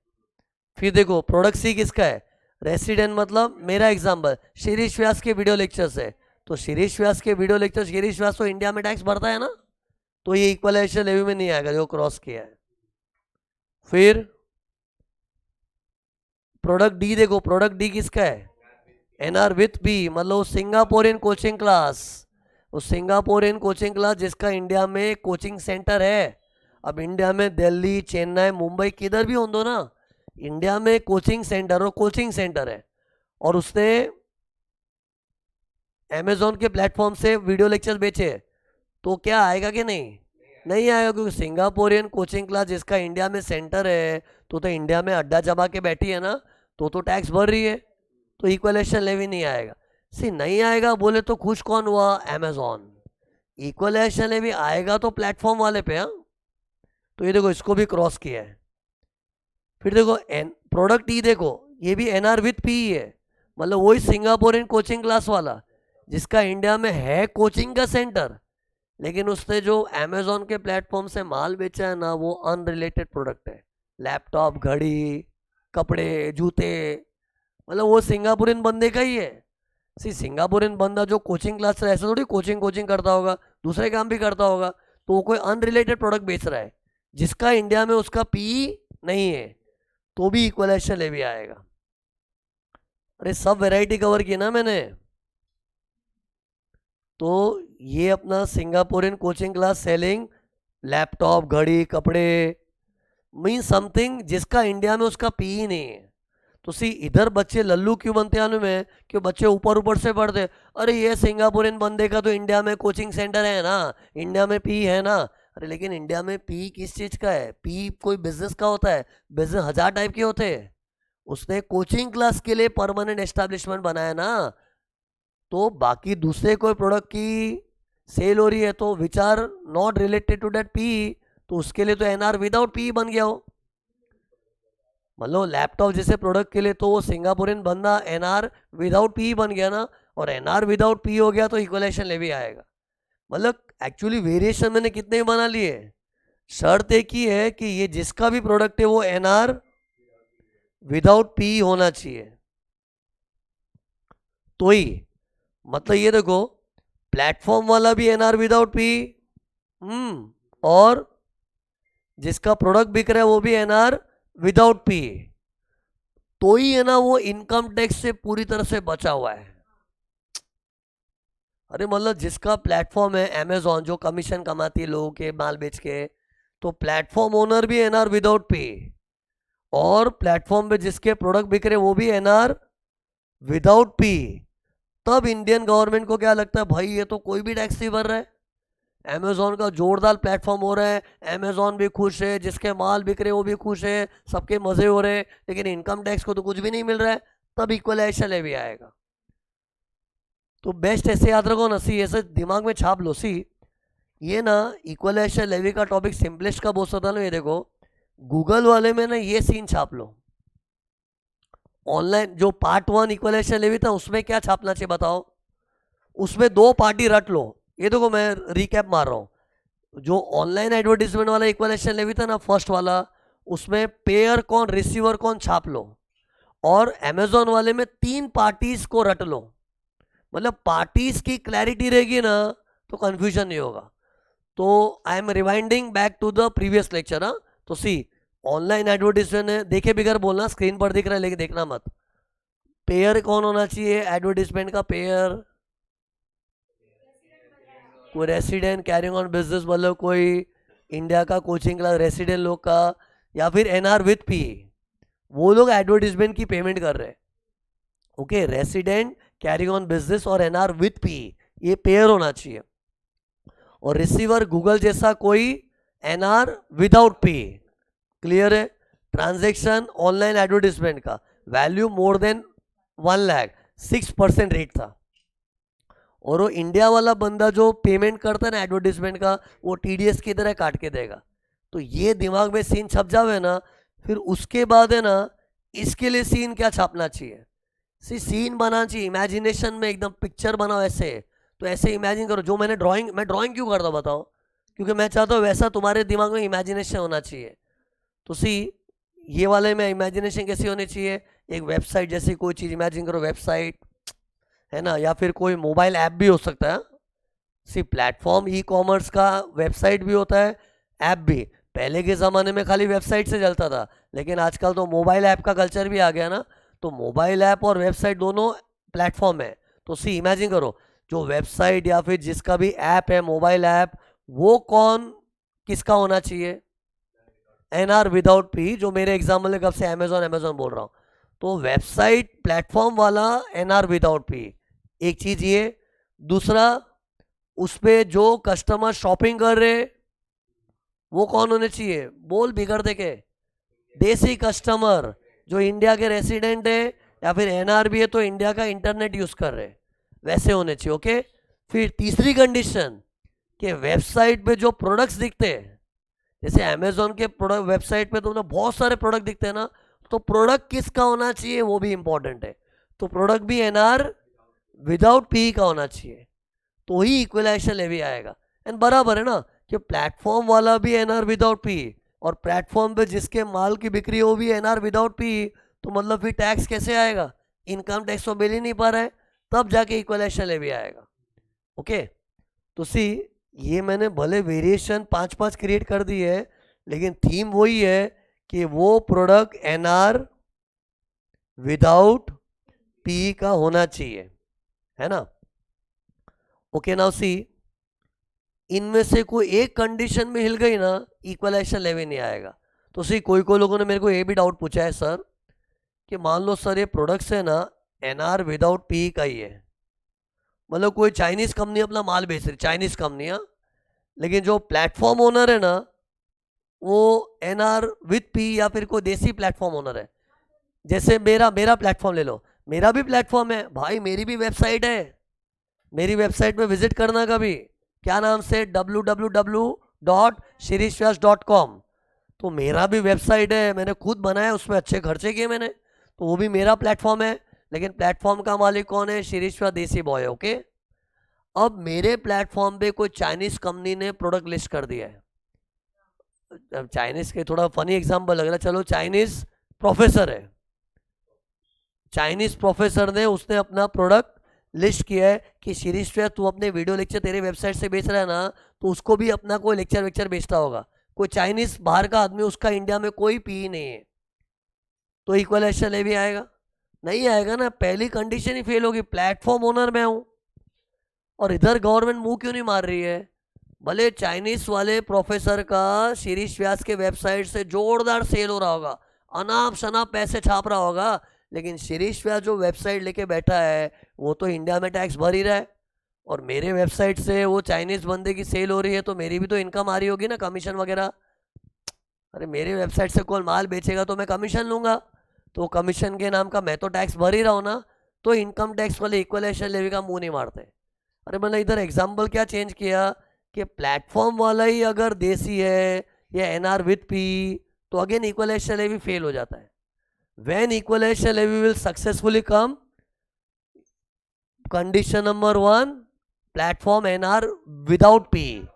फिर देखो प्रोडक्ट सी किसका है, रेसिडेंट, मतलब मेरा एग्जाम्पल शिरीष व्यास के वीडियो लेक्चर से, तो शिरीष व्यास के वीडियो लेक्चर, शिरीष व्यास तो इंडिया में टैक्स भरता है ना, तो ये इक्वलाइजेशन लेवी में नहीं आएगा, जो क्रॉस किया है। फिर प्रोडक्ट डी देखो, प्रोडक्ट डी किसका है, एनआर विथ बी, मतलब सिंगापोरियन कोचिंग क्लास, वो सिंगापोरियन कोचिंग क्लास जिसका इंडिया में कोचिंग सेंटर है। अब इंडिया में दिल्ली, चेन्नई, मुंबई किधर भी हो दो ना, इंडिया में कोचिंग सेंटर और कोचिंग सेंटर है, और उसने अमेजोन के प्लेटफॉर्म से वीडियो लेक्चर बेचे, तो क्या आएगा कि नहीं, नहीं आएगा, क्योंकि सिंगापोरियन कोचिंग क्लास जिसका इंडिया में सेंटर है, तो इंडिया में अड्डा जमा के बैठी है ना, तो टैक्स भर रही है, तो इक्वलाइजेशन लेवी नहीं आएगा। सी नहीं आएगा बोले तो खुश कौन हुआ, अमेजोन। इक्वलाइजेशन लेवी आएगा तो प्लेटफॉर्म वाले पे, हाँ, तो ये देखो इसको भी क्रॉस किया है। फिर देखो प्रोडक्ट ई देखो, ये भी एनआर विथ पी है, मतलब वही सिंगापोरियन कोचिंग क्लास वाला जिसका इंडिया में है कोचिंग का सेंटर, लेकिन उसने जो अमेजोन के प्लेटफॉर्म से माल बेचा है ना, वो अनरिलेटेड प्रोडक्ट है, लैपटॉप, घड़ी, कपड़े, जूते, मतलब वो सिंगापुरियन बंदे का ही है। सी सिंगापुरियन बंदा जो कोचिंग क्लास से, ऐसा थोड़ी कोचिंग करता होगा, दूसरे काम भी करता होगा, तो वो कोई अनरिलेटेड प्रोडक्ट बेच रहा है जिसका इंडिया में उसका पी नहीं है, तो भी इक्वलाइजेशन ले भी आएगा। अरे सब वैरायटी कवर की ना मैंने, तो ये अपना Singaporean coaching class selling laptop, घड़ी, कपड़े, मीन समथिंग जिसका इंडिया में उसका पी ही नहीं है। तो सी इधर बच्चे लल्लू क्यों बनते हैं में, क्यों बच्चे ऊपर ऊपर से पढ़ते, अरे ये सिंगापुरियन बंदे का तो इंडिया में कोचिंग सेंटर है ना, इंडिया में पी है ना, अरे लेकिन इंडिया में पी किस चीज़ का है, पी कोई बिजनेस का होता है, बिजनेस 1000 टाइप के होते हैं, उसने कोचिंग क्लास के लिए परमानेंट एस्टेब्लिशमेंट बनाया ना, तो बाकी दूसरे कोई प्रोडक्ट की सेल हो रही है तो which are not related to that P, तो उसके लिए तो एनआर विदाउट पी बन गया हो। मतलब लैपटॉप जैसे प्रोडक्ट के लिए तो वो सिंगापुरियन बंदा एनआर विदाउट पी बन गया ना, और एनआर विदाउट पी हो गया तो इक्वलाइजेशन ले भी आएगा। मतलब एक्चुअली वेरिएशन मैंने कितने बना लिए, शर्त एक ही है कि ये जिसका भी प्रोडक्ट है वो एनआर विदाउट पी होना चाहिए, तो ही, मतलब ये देखो प्लेटफॉर्म वाला भी एनआर विदाउट पी, और जिसका प्रोडक्ट बिक रहा है वो भी एनआर विदाउट पी, तो ही है ना वो इनकम टैक्स से पूरी तरह से बचा हुआ है। अरे मतलब जिसका प्लेटफॉर्म है अमेजोन, जो कमीशन कमाती है लोगों के माल बेच के, तो प्लेटफॉर्म ओनर भी एनआर विदाउट पे, और प्लेटफॉर्म पे जिसके प्रोडक्ट बिक रहे वो भी एनआर विदाउट पी, तब इंडियन गवर्नमेंट को क्या लगता है, भाई ये तो कोई भी टैक्स नहीं भर रहा है, अमेजोन का जोरदार प्लेटफॉर्म हो रहा है, अमेजोन भी खुश है, जिसके माल बिक रहे वो भी खुश है, सबके मजे हो रहे हैं, लेकिन इनकम टैक्स को तो कुछ भी नहीं मिल रहा है, तब इक्वलाइजेशन ले भी आएगा। तो बेस्ट ऐसे याद रखो ना, सी ऐसे दिमाग में छाप लो, सी ये ना इक्वलाइजेशन लेवी का टॉपिक सिंपलेस्ट का बोल सकता ना, ये देखो गूगल वाले में ना ये सीन छाप लो, ऑनलाइन जो पार्ट 1 इक्वलाइजेशन लेवी था उसमें क्या छापना चाहिए बताओ, उसमें 2 पार्टी रट लो। ये देखो मैं रिकैप मार रहा हूँ, जो ऑनलाइन एडवर्टीजमेंट वाला इक्वलाइजेशन लेवी था ना फर्स्ट वाला, उसमें पेयर कौन रिसीवर कौन छाप लो, और अमेजोन वाले में 3 पार्टीज को रट लो, मतलब पार्टीज की क्लैरिटी रहेगी ना तो कंफ्यूजन नहीं होगा। तो I am rewinding back to the previous lecture. हाँ, तो सी ऑनलाइन एडवर्टीजमेंट है, देखे बिगर बोलना, स्क्रीन पर दिख रहा है लेकिन देखना मत, पेयर कौन होना चाहिए एडवर्टीजमेंट का, पेयर कोई रेसिडेंट कैरिंग ऑन बिजनेस, मतलब कोई इंडिया का कोचिंग क्लास रेसिडेंट लोग का, या फिर एनआर विथ पी, वो लोग एडवर्टीजमेंट की पेमेंट कर रहे हैं। Okay, resident carrying on business और एनआर विथ पी, ये पेयर होना चाहिए। और रिसीवर गूगल जैसा कोई एनआर विदाउट पी। क्लियर है? ट्रांजैक्शन ऑनलाइन एडवर्टीजमेंट का वैल्यू मोर देन 1 लाख 6% रेट था। और वो इंडिया वाला बंदा जो पेमेंट करता है ना एडवर्टीजमेंट का, वो टीडीएस की तरह काट के देगा। तो ये दिमाग में सीन छप जावे ना, फिर उसके बाद है ना, इसके लिए सीन क्या छापना चाहिए? सीन बनाना चाहिए इमेजिनेशन में, एकदम पिक्चर बनाओ ऐसे। तो ऐसे इमेजिन करो, जो मैं ड्राइंग क्यों करता हूँ बताओ? क्योंकि मैं चाहता हूँ वैसा तुम्हारे दिमाग में इमेजिनेशन होना चाहिए। तो ये वाले में इमेजिनेशन कैसी होनी चाहिए? एक वेबसाइट जैसी कोई चीज़ इमेजिन करो, वेबसाइट है ना, या फिर कोई मोबाइल ऐप भी हो सकता है। प्लेटफॉर्म ई कॉमर्स का वेबसाइट भी होता है, ऐप भी। पहले के ज़माने में खाली वेबसाइट से चलता था, लेकिन आजकल तो मोबाइल ऐप का कल्चर भी आ गया ना। तो मोबाइल ऐप और वेबसाइट दोनों प्लेटफॉर्म है। तो इमेजिन करो, जो वेबसाइट या फिर जिसका भी ऐप है, मोबाइल ऐप, वो किसका होना चाहिए? NR without P. जो मेरे एग्जाम्पल है, कब से अमेजोन बोल रहा हूँ। तो वेबसाइट प्लेटफॉर्म वाला एनआर विदाउट पी, एक चीज ये। दूसरा, उस पे जो कस्टमर शॉपिंग कर रहे वो कौन होने चाहिए? बोल बिगड़ दे के, देसी कस्टमर जो इंडिया के रेसिडेंट है, या फिर एनआर भी है तो इंडिया का इंटरनेट यूज कर रहे, वैसे होने चाहिए। ओके। फिर तीसरी कंडीशन कि वेबसाइट पे जो प्रोडक्ट्स दिखते हैं, जैसे अमेजोन के प्रोडक्ट वेबसाइट पे तो बहुत सारे प्रोडक्ट दिखते हैं ना, तो प्रोडक्ट किसका होना चाहिए वो भी इंपॉर्टेंट है। तो प्रोडक्ट भी एनआर विदाउट पी का होना चाहिए, तो ही इक्वलाइजेशन लेवी आएगा। एंड बराबर है ना कि प्लेटफॉर्म वाला भी एनआर विदाउट पी, और प्लेटफॉर्म पे जिसके माल की बिक्री हो भी एनआर विदाउट पी, तो मतलब फिर टैक्स कैसे आएगा? इनकम टैक्स तो मिल ही नहीं पा रहा है, तब जाके इक्वलाइजेशन लेवी आएगा। ओके। तो ये मैंने भले वेरिएशन 5-5 क्रिएट कर दी है, लेकिन थीम वही है कि वो प्रोडक्ट एनआर विदाउट पी का होना चाहिए, है ना? ओके। नाउ इनमें से कोई एक कंडीशन में हिल गई ना, इक्वलाइजेशन लेवी नहीं आएगा। तो कोई लोगों ने मेरे को ये भी डाउट पूछा है सर, कि मान लो सर ये प्रोडक्ट्स है ना एनआर विदाउट पी का ही है, मतलब कोई चाइनीज कंपनी अपना माल बेच रही, चाइनीज कंपनी, लेकिन जो प्लेटफॉर्म ओनर है ना वो एनआर विथ पी या फिर कोई देसी प्लेटफॉर्म ओनर है। जैसे मेरा प्लेटफॉर्म ले लो, मेरा भी प्लेटफॉर्म है भाई, मेरी भी वेबसाइट है। मेरी वेबसाइट में विजिट करना कभी, क्या नाम से? www.shirishvyas.com। तो मेरा भी वेबसाइट है, मैंने खुद बनाया, उसमें अच्छे खर्चे किए मैंने, तो वो भी मेरा प्लेटफॉर्म है। लेकिन प्लेटफॉर्म का मालिक कौन है? शिरीष व्यास देसी बॉय। ओके। अब मेरे प्लेटफॉर्म पे कोई चाइनीज कंपनी ने प्रोडक्ट लिस्ट कर दिया है। अब चाइनीज के थोड़ा फनी एग्जांपल लग रहा है, चलो चाइनीज प्रोफेसर है, चाइनीज प्रोफेसर ने उसने अपना प्रोडक्ट लिस्ट किया है कि शिरीष व्यास तू अपने वीडियो लेक्चर तेरे वेबसाइट से बेच रहा है ना, तो उसको भी अपना कोई लेक्चर बेचता होगा, कोई चाइनीज बाहर का आदमी, उसका इंडिया में कोई पी नहीं है, तो इक्वलाइजेशन ले भी आएगा? नहीं आएगा ना, पहली कंडीशन ही फेल होगी। प्लेटफॉर्म ओनर मैं हूं, और इधर गवर्नमेंट मुंह क्यों नहीं मार रही है? भले चाइनीज वाले प्रोफेसर का शिरीष व्यास के वेबसाइट से जोरदार सेल हो रहा होगा, अनाप शनाप पैसे छाप रहा होगा, लेकिन शिरीष व्यास जो वेबसाइट लेके बैठा है वो तो इंडिया में टैक्स भर ही रहा है, और मेरे वेबसाइट से वो चाइनीज बंदे की सेल हो रही है, तो मेरी भी तो इनकम आ रही होगी ना, कमीशन वगैरह। अरे मेरे वेबसाइट से कोई माल बेचेगा तो मैं कमीशन लूंगा, तो कमीशन के नाम का मैं तो टैक्स भर ही रहा हूँ ना, तो इनकम टैक्स वाले इक्वलाइजेशन लेवी का मुंह नहीं मारते। अरे मैंने इधर एग्जाम्पल क्या चेंज किया कि प्लेटफॉर्म वाला ही अगर देसी है या एनआर विथ पी, तो अगेन इक्वलाइजेशन लेवी फेल हो जाता है। When equalisation levy will successfully come, condition number 1 platform NR without P,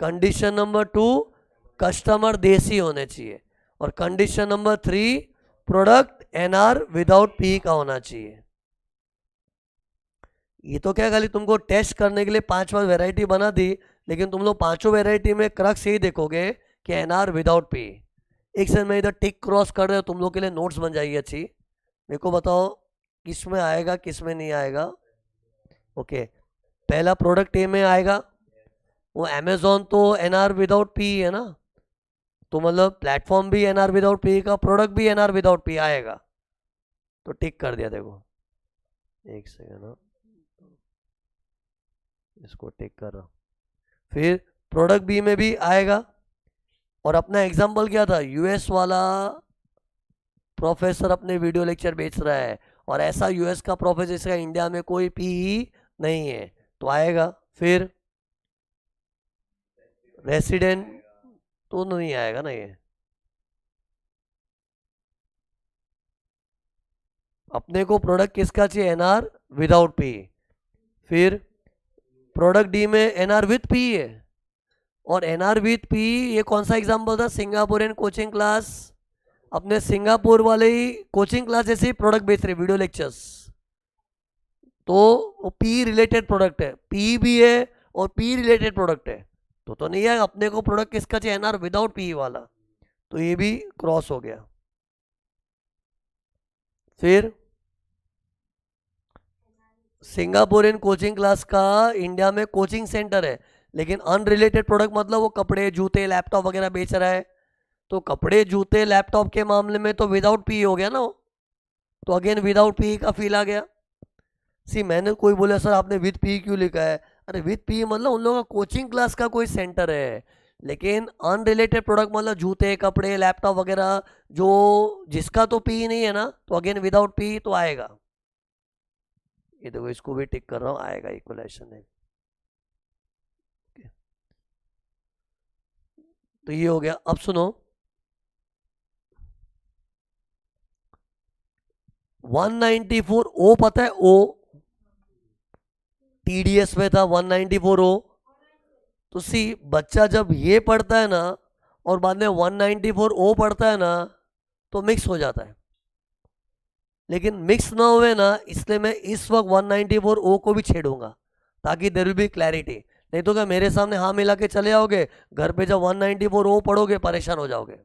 condition number 2 customer देसी होने चाहिए, और condition number 3 product NR without P का होना चाहिए। ये तो क्या खाली तुमको टेस्ट करने के लिए 5 वैरायटी बना दी, लेकिन तुम लोग 5 वैरायटी में क्रक्स यही देखोगे कि एनआर विदाउट पी। एक सेकंड में इधर टिक क्रॉस कर रहे हो, तुम लोग के लिए नोट्स बन जाएगी अच्छी। मेरे को बताओ किस में आएगा किस में नहीं आएगा। ओके। पहला प्रोडक्ट ए में आएगा, वो अमेजोन तो एनआर विदाउट पी है ना, तो मतलब प्लेटफॉर्म भी एनआर विदाउट पी का, प्रोडक्ट भी एनआर विदाउट पी आएगा, तो टिक कर दिया। देखो एक सेकेंड हाँ, इसको टिक कर रहा। फिर प्रोडक्ट बी में भी आएगा। और अपना एग्जाम्पल क्या था, यूएस वाला प्रोफेसर अपने वीडियो लेक्चर बेच रहा है, और ऐसा यूएस का प्रोफेसर जिसका इंडिया में कोई पीई नहीं है, तो आएगा। फिर रेसिडेंट तो नहीं आएगा ना ये, अपने को प्रोडक्ट किसका चाहिए, एनआर विदाउट पी। फिर प्रोडक्ट डी में एनआर विथ पी है, और एनआर विथ पी ये कौन सा एग्जांपल था, सिंगापुरियन कोचिंग क्लास। अपने सिंगापुर वाले ही कोचिंग क्लास जैसे ही प्रोडक्ट बेच रहे वीडियो लेक्चर्स, तो वो पी रिलेटेड प्रोडक्ट है, पी भी है और पी रिलेटेड प्रोडक्ट है, तो नहीं है। अपने को प्रोडक्ट किसका चाहिए, एनआर विदाउट पी वाला, तो ये भी क्रॉस हो गया। फिर सिंगापुरियन कोचिंग क्लास का इंडिया में कोचिंग सेंटर है, लेकिन अनरिलेटेड प्रोडक्ट मतलब वो कपड़े जूते लैपटॉप वगैरह बेच रहा है, तो कपड़े जूते लैपटॉप के मामले में तो विदाउट पी हो गया ना वो, तो अगेन विदाउट पी का फील आ गया। सी मैंने कोई बोला सर आपने विद पी क्यों लिखा है, अरे विद पी मतलब उन लोगों का कोचिंग क्लास का कोई सेंटर है, लेकिन अनरिलेटेड प्रोडक्ट मतलब जूते कपड़े लैपटॉप वगैरह जो जिसका तो पी नहीं है ना, तो अगेन विदाउट पी तो आएगा। ये देखो इसको भी टिक कर रहा हूँ, आएगा इक्वलाइजेशन है। तो ये हो गया। अब सुनो, 194 ओ पता है, ओ टीडीएस में था 194 ओ। तो सी बच्चा जब ये पढ़ता है ना और बाद में 194 ओ पढ़ता है ना, तो मिक्स हो जाता है, लेकिन मिक्स ना हुए ना, इसलिए मैं इस वक्त 194 ओ को भी छेड़ूंगा ताकि देर विल बी क्लैरिटी। नहीं तो क्या मेरे सामने हाँ मिला के चले आओगे, घर पे जब 194 ओ पढ़ोगे परेशान हो जाओगे।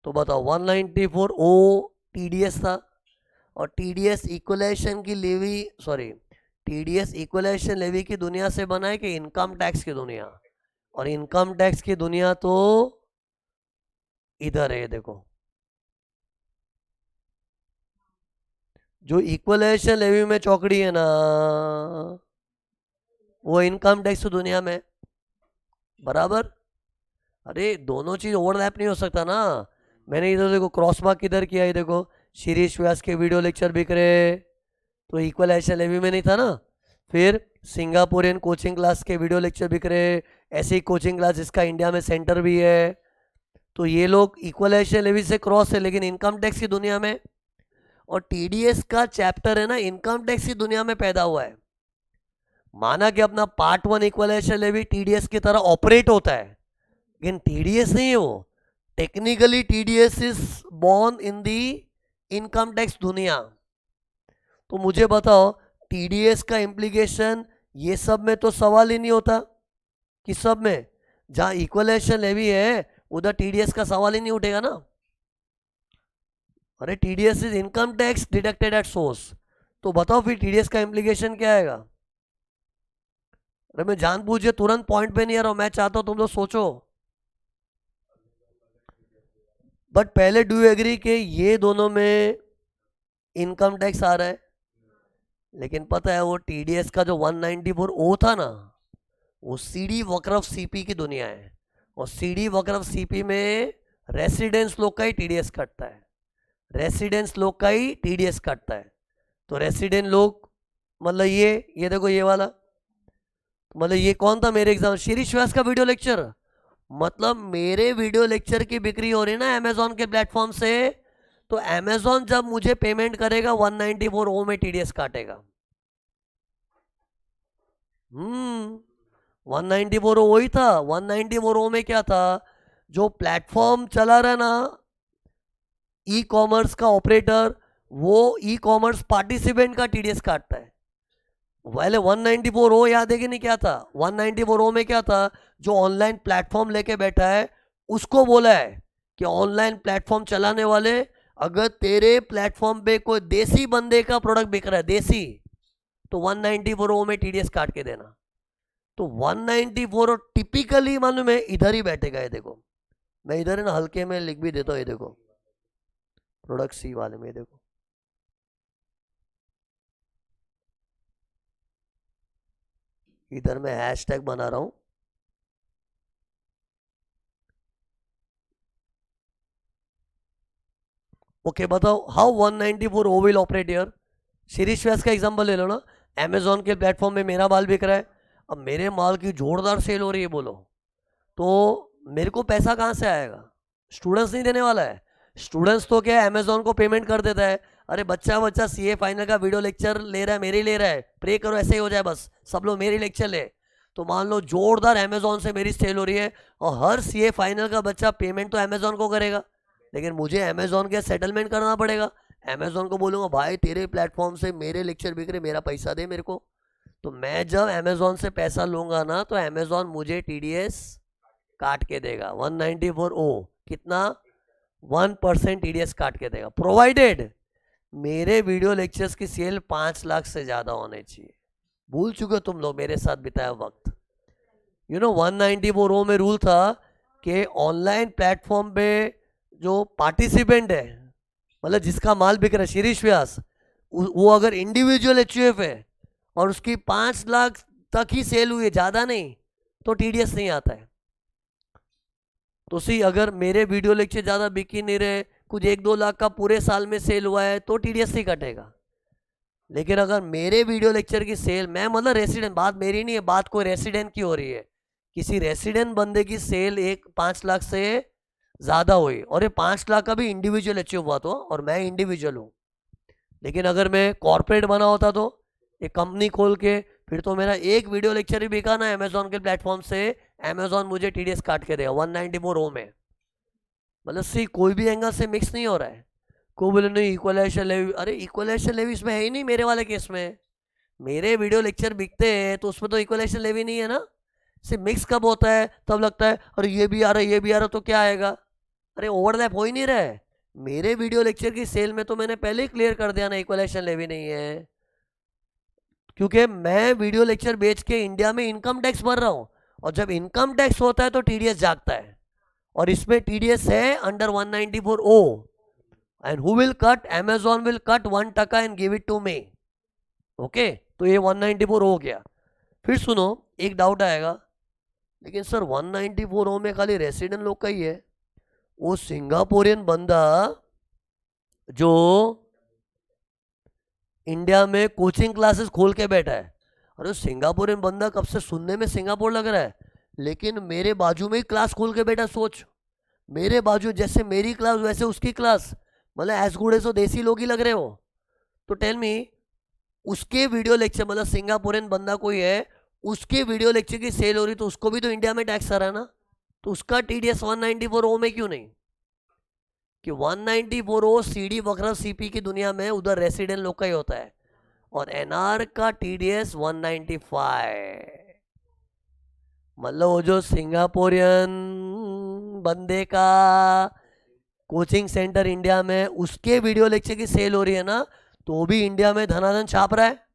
तो बताओ 194 ओ टीडीएस था, और टीडीएस इक्वलाइजेशन की levy, sorry TDS equalisation levy की दुनिया से बना है कि इनकम टैक्स की दुनिया, और इनकम टैक्स की दुनिया तो इधर है, देखो जो इक्वलाइजेशन लेवी में चौकड़ी है ना, वो इनकम टैक्स की दुनिया में बराबर। अरे दोनों चीज ओवरलैप नहीं हो सकता ना। मैंने इधर देखो क्रॉस मार्क किधर किया है, देखो शीरीष व्यास के वीडियो लेक्चर बिक रहे, तो इक्वलाइजेशन लेवी में नहीं था ना। फिर सिंगापुरियन कोचिंग क्लास के वीडियो लेक्चर बिक रहे, ऐसी कोचिंग क्लास जिसका इंडिया में सेंटर भी है, तो ये लोग इक्वलाइजेशन लेवी से क्रॉस है लेकिन इनकम टैक्स की दुनिया में। और टीडीएस का चैप्टर है ना इनकम टैक्स की दुनिया में पैदा हुआ है। माना कि अपना पार्ट 1 इक्वलाइजेशन लेवी टीडीएस की तरह ऑपरेट होता है, लेकिन टीडीएस नहीं है वो। Technically TDS is born in the income tax दुनिया। तो मुझे बताओ टीडीएस का इम्प्लीकेशन ये सब में तो सवाल ही नहीं होता कि सब में, जहां इक्वलाइजेशन लेवी है उधर टीडीएस का सवाल ही नहीं उठेगा ना। अरे TDS is income tax deducted at source, तो बताओ फिर टीडीएस का इम्प्लीकेशन क्या आएगा। अरे मैं जान बूझे तुरंत पॉइंट पे नहीं आ रहा हूं, मैं चाहता हूं तुम लोग सोचो। बट पहले डू एग्री के ये दोनों में इनकम टैक्स आ रहा है, लेकिन पता है वो टीडीएस का जो 194 ओ था ना, वो सीडी वक्रफ सीपी की दुनिया है, और सीडी वक्रफ सीपी में रेसिडेंस लोग का ही टीडीएस कटता है, रेसिडेंस लोग का ही टीडीएस कटता है। तो रेसिडेंट लोग मतलब ये देखो ये वाला, मतलब ये कौन था मेरे एग्जाम, शीरीष व्यास का वीडियो लेक्चर, मतलब मेरे वीडियो लेक्चर की बिक्री हो रही है ना अमेजोन के प्लेटफॉर्म से, तो अमेजोन जब मुझे पेमेंट करेगा 194 ओ में टीडीएस काटेगा। 194 ओ वही था। 194 ओ में क्या था, जो प्लेटफॉर्म चला रहा ना ई कॉमर्स का ऑपरेटर, वो ई कॉमर्स पार्टिसिपेंट का टीडीएस काटता है। पहले 194 ओ याद है कि नहीं, क्या था 194 ओ में क्या था, जो ऑनलाइन प्लेटफॉर्म लेके बैठा है उसको बोला है कि ऑनलाइन प्लेटफॉर्म चलाने वाले, अगर तेरे प्लेटफॉर्म पे कोई देसी बंदे का प्रोडक्ट बिक रहा है देसी, तो 194 ओ में टीडीएस काट के देना। तो 194 और टिपिकली मालूम है इधर ही बैठेगा, ये देखो मैं इधर है ना हल्के में लिख भी देता हूँ, ये देखो प्रोडक्ट सी वाले में देखो इधर मैं हैशटैग बना रहा हूं। ओके बताओ, how 194 O will operate here. Shirish Vyas का एग्जांपल ले लो ना। अमेजोन के प्लेटफॉर्म में मेरा माल बिक रहा है, अब मेरे माल की जोरदार सेल हो रही है बोलो, तो मेरे को पैसा कहाँ से आएगा? स्टूडेंट्स नहीं देने वाला है। स्टूडेंट्स तो क्या है, अमेजोन को पेमेंट कर देता है। अरे बच्चा बच्चा सीए फाइनल का वीडियो लेक्चर ले रहा है, मेरे ही ले रहा है, प्रे करो ऐसे ही हो जाए बस, सब लोग मेरी लेक्चर ले। तो मान लो जोरदार अमेजोन से मेरी सेल हो रही है, और हर सीए फाइनल का बच्चा पेमेंट तो अमेजोन को करेगा, लेकिन मुझे अमेजोन के सेटलमेंट करना पड़ेगा। अमेजोन को बोलूँगा भाई तेरे प्लेटफॉर्म से मेरे लेक्चर बिक रहे, मेरा पैसा दे मेरे को। तो मैं जब अमेजोन से पैसा लूंगा ना, तो अमेजोन मुझे टीडीएस काट के देगा 194 ओ, कितना? 1% टीडीएस काट के देगा, प्रोवाइडेड मेरे वीडियो लेक्चर्स की सेल 5 लाख से ज्यादा होने चाहिए। भूल चुके तुम लोग मेरे साथ बिताया वक्त। 194 ओ में रूल था कि ऑनलाइन प्लेटफॉर्म पे जो पार्टिसिपेंट है, मतलब जिसका माल बिक रहा है, शीरीष व्यास, वो अगर इंडिविजुअल एचयूएफ है और उसकी 5 लाख तक ही सेल हुई है, ज्यादा नहीं, तो टीडीएस नहीं आता है। तो सी अगर मेरे वीडियो लेक्चर ज़्यादा बिक ही नहीं रहे, कुछ 1-2 लाख का पूरे साल में सेल हुआ है, तो टीडीएस नहीं कटेगा। लेकिन अगर मेरे वीडियो लेक्चर की सेल, मैं मतलब रेसिडेंट, बात मेरी नहीं है, बात कोई रेसिडेंट की हो रही है, किसी रेसिडेंट बंदे की सेल 5 लाख से ज़्यादा हुई, और ये 5 लाख का भी इंडिविजुअल अचीव हुआ, तो और मैं इंडिविजुअल हूँ। लेकिन अगर मैं कॉर्पोरेट बना होता तो एक कंपनी खोल के, फिर तो मेरा एक वीडियो लेक्चर ही बिका ना अमेजोन के प्लेटफॉर्म से, अमेजोन मुझे टीडीएस काट के देगा 194 ओ में। मतलब सी कोई भी एंगल से मिक्स नहीं हो रहा है। कोई बोले नहीं इक्वलाइजेशन लेवी, अरे इक्वलाइजेशन लेवी इसमें है ही नहीं मेरे वाले केस में। मेरे वीडियो लेक्चर बिकते हैं तो उसमें तो इक्वलाइजेशन लेवी नहीं है ना। सिर्फ मिक्स कब होता है, तब लगता है अरे ये भी आ रहा है ये भी आ रहा, तो क्या आएगा? अरे ओवरलैप हो ही नहीं रहा है। मेरे वीडियो लेक्चर की सेल में तो मैंने पहले ही क्लियर कर दिया ना, इक्वलाइजेशन लेवी नहीं है, क्योंकि मैं वीडियो लेक्चर बेच के इंडिया में इनकम टैक्स भर रहा हूं, और जब इनकम टैक्स होता है तो टीडीएस जागता है, और इसमें टीडीएस है under 194 O, and who will cut? Amazon will cut 1% and give it to me. Okay, तो ये 194 हो गया। फिर सुनो, एक डाउट आएगा, लेकिन सर 194 ओ में खाली रेसिडेंट लोग का ही है, वो सिंगापुरियन बंदा जो इंडिया में कोचिंग क्लासेस खोल के बैठा है, अरे सिंगापुरियन बंदा कब से सुनने में सिंगापुर लग रहा है, लेकिन मेरे बाजू में ही क्लास खोल के बैठा। सोच, मेरे बाजू, जैसे मेरी क्लास वैसे उसकी क्लास, मतलब एज गुड एज देसी लोग ही लग रहे हो। तो टेल मी, उसके वीडियो लेक्चर, मतलब सिंगापुरियन बंदा कोई है, उसके वीडियो लेक्चर की सेल हो रही, तो उसको भी तो इंडिया में टैक्स आ रहा है ना, तो उसका टीडीएस 194 ओ में क्यों नहीं? कि 194 ओ सीडी वक्र सीपी की दुनिया में उधर रेसिडेंट लोग का ही होता है, और एनआर का टीडीएस 195। मतलब वो जो सिंगापुरियन बंदे का कोचिंग सेंटर इंडिया में, उसके वीडियो लेक्चर की सेल हो रही है ना, तो वो भी इंडिया में धनाधन छाप रहा है,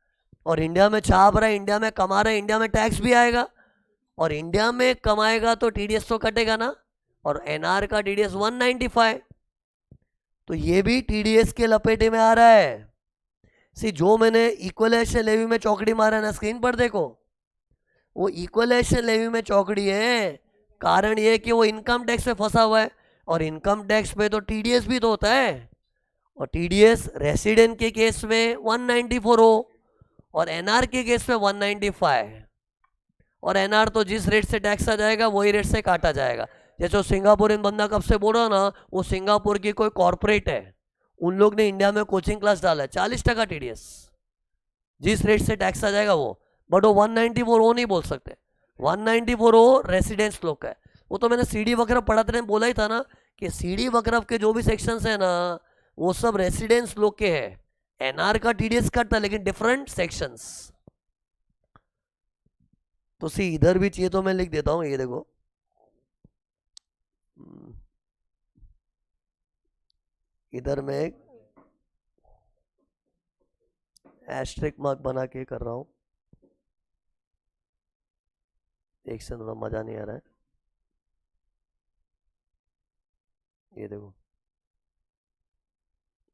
और इंडिया में छाप रहा है, इंडिया में कमा रहा है, इंडिया में टैक्स भी आएगा, और इंडिया में कमाएगा तो टीडीएस तो कटेगा ना, और एनआर का टीडीएस 195, तो ये भी टीडीएस के लपेटे में आ रहा है। सी जो मैंने इक्वलाइजेशन लेवी में चौकड़ी मारा है ना, स्क्रीन पर देखो, वो इक्वलाइजेशन लेवी में चौकड़ी है, कारण ये कि वो इनकम टैक्स में फंसा हुआ है, और इनकम टैक्स पे तो टीडीएस भी तो होता है, और टीडीएस रेसिडेंट के केस में 194 हो, और एनआर के केस में 195, और एनआर तो जिस रेट से टैक्स आ जाएगा वही रेट से काटा जाएगा। जैसे सिंगापुरियन बंदा कब से बोल रहा ना, वो सिंगापुर की कोई कॉर्पोरेट है, उन लोग ने इंडिया में कोचिंग क्लास डाला है, 40% टीडीएस, जिस रेट से टैक्स आ जाएगा वो, बट वो 194 ओ नहीं बोल सकते। 194 ओ रेसिडेंस लोग का है। वो तो मैंने सीडी वक्र पढ़ाते ने बोला ही था ना, कि सीडी वक्र के जो भी सेक्शंस है ना, वो सब रेसिडेंस लोग के हैं। एनआर का टीडीएस कटता है, लेकिन डिफरेंट सेक्शंस। तो सी इधर भी चाहिए तो मैं लिख देता हूं, ये देखो, इधर मैं एक एस्ट्रिक मार्क बना के कर रहा हूं, एक से थोड़ा मजा नहीं आ रहा है, ये देखो,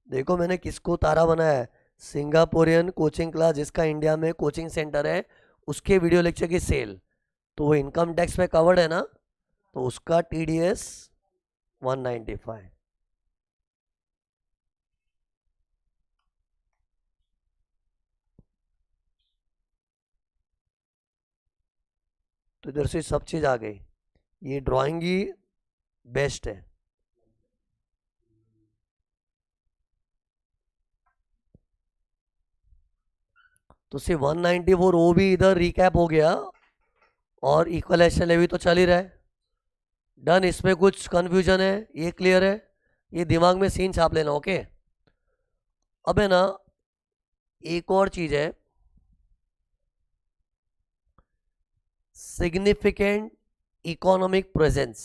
देखो मैंने किसको तारा बनाया है, सिंगापुरियन कोचिंग क्लास जिसका इंडिया में कोचिंग सेंटर है, उसके वीडियो लेक्चर की सेल, तो वो इनकम टैक्स में कवर्ड है ना, तो उसका TDS 195। तो इधर से सब चीज आ गई। ये ड्राइंग ही बेस्ट है। तो सिर्फ 194 वो भी इधर रिकैप हो गया, और इक्वलाइजेशन लेवी तो चल ही रहा है। डन। इसमें कुछ कंफ्यूजन है, ये क्लियर है, ये दिमाग में सीन छाप लेना। ओके। अब है ना, एक और चीज है, सिग्निफिकेंट इकोनॉमिक प्रेजेंस।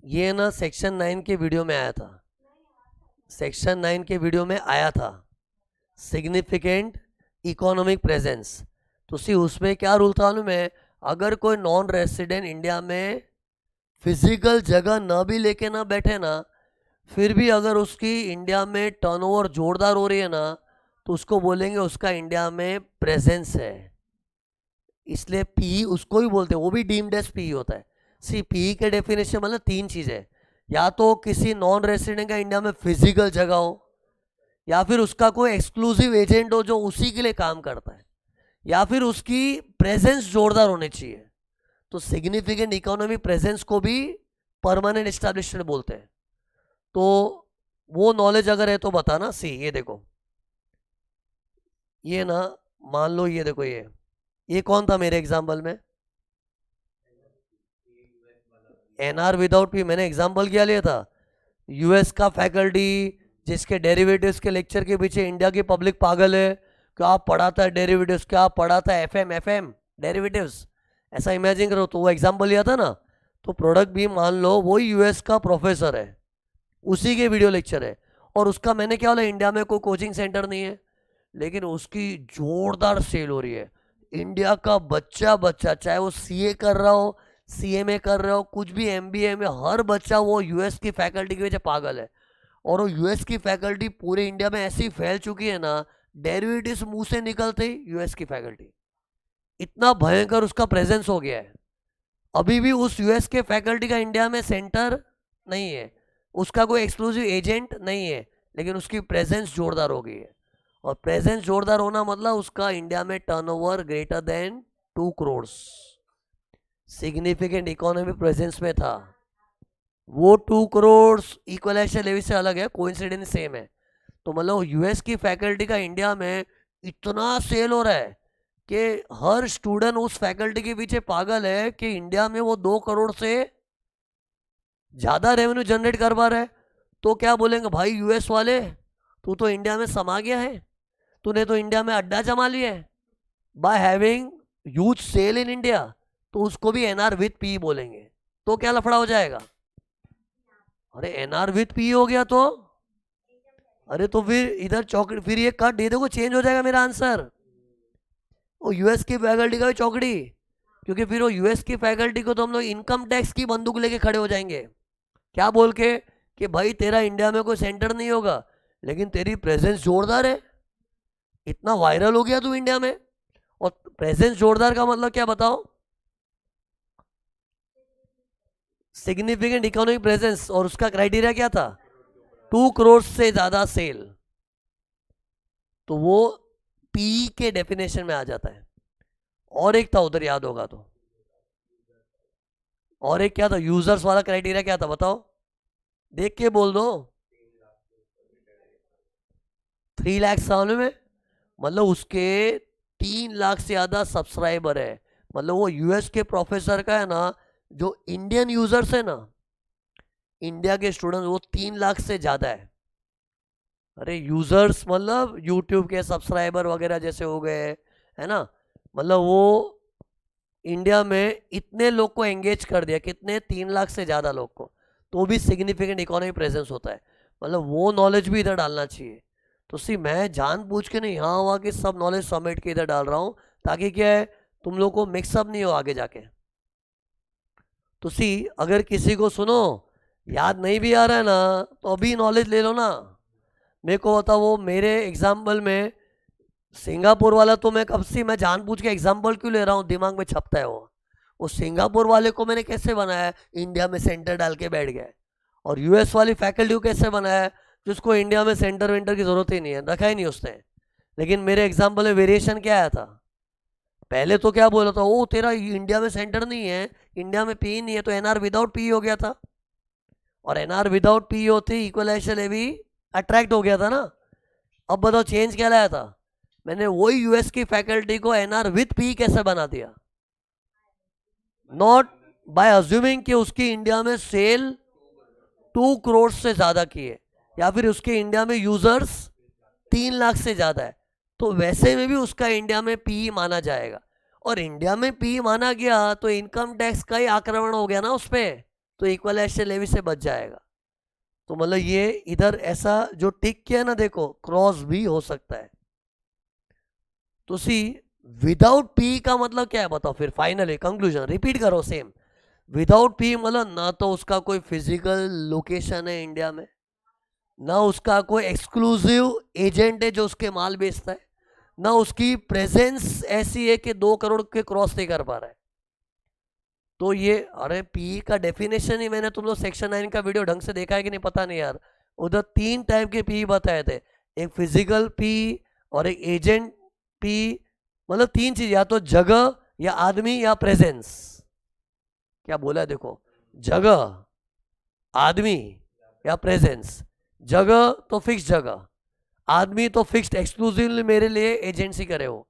ये ना सेक्शन 9 के वीडियो में आया था, सेक्शन 9 के वीडियो में आया था, सिग्निफिकेंट इकोनॉमिक प्रेजेंस। तो सी उसमें क्या रूल था में, अगर कोई नॉन रेसिडेंट इंडिया में फिजिकल जगह ना भी लेके ना बैठे ना, फिर भी अगर उसकी इंडिया में टर्नओवर जोरदार हो रही है ना, तो उसको बोलेंगे उसका इंडिया में प्रेजेंस है। इसलिए पी उसको ही बोलते हैं, वो भी डीम्ड एज पी होता है। सी पी के डेफिनेशन मतलब 3 चीजें, या तो किसी नॉन रेसिडेंट का इंडिया में फिजिकल जगह हो, या फिर उसका कोई एक्सक्लूसिव एजेंट हो जो उसी के लिए काम करता है, या फिर उसकी प्रेजेंस जोरदार होनी चाहिए। तो सिग्निफिकेंट इकोनॉमिक प्रेजेंस को भी परमानेंट एस्टैब्लिशमेंट बोलते हैं। तो वो नॉलेज अगर है तो बताना। सी ये देखो, ये ना मान लो, ये देखो, ये कौन था मेरे एग्जाम्पल में? NR विदाउट पी मैंने एग्जाम्पल क्या लिया था? यूएस का फैकल्टी जिसके डेरिवेटिव्स के लेक्चर के पीछे इंडिया की पब्लिक पागल है, क्या पढ़ाता है डेरिवेटिव्स, क्या पढ़ाता है एफएम डेरिवेटिव्स, ऐसा इमेजिन करो। तो वो एग्जाम्पल लिया था ना। तो प्रोडक्ट भी मान लो वो यूएस का प्रोफेसर है, उसी के वीडियो लेक्चर है, और उसका मैंने क्या बोला, इंडिया में कोई कोचिंग सेंटर नहीं है, लेकिन उसकी जोरदार सेल हो रही है। इंडिया का बच्चा बच्चा, चाहे वो सीए कर रहा हो, सीएमए कर रहे हो, कुछ भी एमबीए में, हर बच्चा वो यूएस की फैकल्टी की वजह पागल है। और वो यूएस की फैकल्टी पूरे इंडिया में ऐसी फैल चुकी है ना, डेरिवेटिव्स मुंह से निकलते ही यूएस की फैकल्टी, इतना भयंकर उसका प्रेजेंस हो गया है। अभी भी उस यूएस के फैकल्टी का इंडिया में सेंटर नहीं है, उसका कोई एक्सक्लूसिव एजेंट नहीं है, लेकिन उसकी प्रेजेंस जोरदार हो गई है। और प्रेजेंस जोरदार होना मतलब उसका इंडिया में turnover greater than 2 crore significant economic presence में था। वो 2 करोड़ इक्वलाइजेशन लेवी से अलग है, कोइंसिडेंस सेम है। तो मतलब यूएस की फैकल्टी का इंडिया में इतना सेल हो रहा है कि हर स्टूडेंट उस फैकल्टी के पीछे पागल है कि इंडिया में वो 2 करोड़ से ज्यादा रेवेन्यू जनरेट कर पा रहा है। तो क्या बोलेंगे, भाई यूएस वाले तू तो इंडिया में समा गया है, तूने तो इंडिया में अड्डा जमा लिया है by having huge sale in India. तो उसको भी एनआर विथ पी बोलेंगे। तो क्या लफड़ा हो जाएगा? अरे एनआर विथ पी हो गया तो, अरे तो फिर इधर चौकड़ी, फिर ये कट ये देखो चेंज हो जाएगा मेरा आंसर। वो यूएस की फैकल्टी का भी चौकड़ी, क्योंकि फिर वो यूएस की फैकल्टी को तो हम लोग इनकम टैक्स की बंदूक लेके खड़े हो जाएंगे, क्या बोल के कि भाई तेरा इंडिया में कोई सेंटर नहीं होगा, लेकिन तेरी प्रेजेंस जोरदार है, इतना वायरल हो गया तू इंडिया में। और प्रेजेंस जोरदार का मतलब क्या बताओ? सिग्निफिकेंट इकोनॉमिक प्रेजेंस, और उसका क्राइटेरिया क्या था? 2 करोड़ से ज्यादा सेल। तो वो पी के डेफिनेशन में आ जाता है। और एक था उधर, याद होगा तो, और एक क्या था, यूजर्स वाला क्राइटेरिया क्या था बताओ, देख के बोल दो। 3 लाख साल में, मतलब उसके 3 लाख से ज्यादा सब्सक्राइबर है। मतलब वो यूएस के प्रोफेसर का है ना, जो इंडियन यूजर्स है ना, इंडिया के स्टूडेंट, वो 3 लाख से ज्यादा है। अरे यूजर्स मतलब यूट्यूब के सब्सक्राइबर वगैरह जैसे हो गए, है ना। मतलब वो इंडिया में इतने लोग को एंगेज कर दिया, कितने, 3 लाख से ज़्यादा लोग को। तो भी सिग्निफिकेंट इकोनॉमिक प्रेजेंस होता है। मतलब वो नॉलेज भी इधर डालना चाहिए। तो सी मैं जान पूछ के नहीं यहाँ हुआ कि सब नॉलेज समेट के इधर डाल रहा हूँ, ताकि क्या है, तुम लोग को मिक्सअप नहीं हो आगे जाके। तो सी अगर किसी को सुनो याद नहीं भी आ रहा है ना, तो अभी नॉलेज ले लो ना। मेरे को बताओ, वो मेरे एग्जाम्पल में सिंगापुर वाला तो मैं कब से, मैं जानबूझ के एग्जाम्पल क्यों ले रहा हूँ, दिमाग में छपता है वो सिंगापुर वाले को मैंने कैसे बनाया, इंडिया में सेंटर डाल के बैठ गया। और यूएस वाली फैकल्टी को कैसे बनाया, जिसको इंडिया में सेंटर वेंटर की जरूरत ही नहीं है, रखा ही नहीं उसने। लेकिन मेरे एग्जाम्पल में वेरिएशन क्या आया था, पहले तो क्या बोला था, ओ तेरा इंडिया में सेंटर नहीं है, इंडिया में पी नहीं है, तो एनआर विदाउट पी हो गया था। और एनआर विदाउट पी होते इक्वलाइजेशन लेवी अट्रैक्ट हो गया था ना। अब बताओ चेंज क्या लाया था, मैंने वही यूएस की फैकल्टी को एनआर विथ पी कैसे बना दिया, नॉट बाय अज्यूमिंग कि उसकी इंडिया में सेल 2 करोड़ से ज्यादा की है, या फिर उसके इंडिया में यूजर्स 3 लाख से ज्यादा है, तो वैसे में भी उसका इंडिया में पी माना जाएगा। और इंडिया में पी माना गया तो इनकम टैक्स का ही आक्रमण हो गया ना उस पर, तो इक्वलाइजेशन लेवी से बच जाएगा। तो मतलब ये इधर ऐसा जो टिक किया ना, देखो क्रॉस भी हो सकता है। तो सी विदाउट पी का मतलब क्या है बताओ, फिर फाइनली कंक्लूजन रिपीट करो सेम। विदाउट पी मतलब ना तो उसका कोई फिजिकल लोकेशन है इंडिया में, ना उसका कोई एक्सक्लूसिव एजेंट है जो उसके माल बेचता है, ना उसकी प्रेजेंस ऐसी है कि 2 करोड़ के क्रॉस नहीं कर पा रहा है। तो ये, अरे पी का डेफिनेशन ही मैंने तुम लोग सेक्शन 9 का वीडियो ढंग से देखा है कि नहीं पता नहीं यार, उधर 3 टाइप के पी बताए थे, एक फिजिकल पी और एक एजेंट पी। मतलब 3 चीज, या तो जगह या आदमी या प्रेजेंस। क्या बोला है देखो, जगह, आदमी या प्रेजेंस। जगह तो फिक्स जगह, आदमी तो फिक्स्ड एक्सक्लूसिवली मेरे लिए एजेंसी करे हो,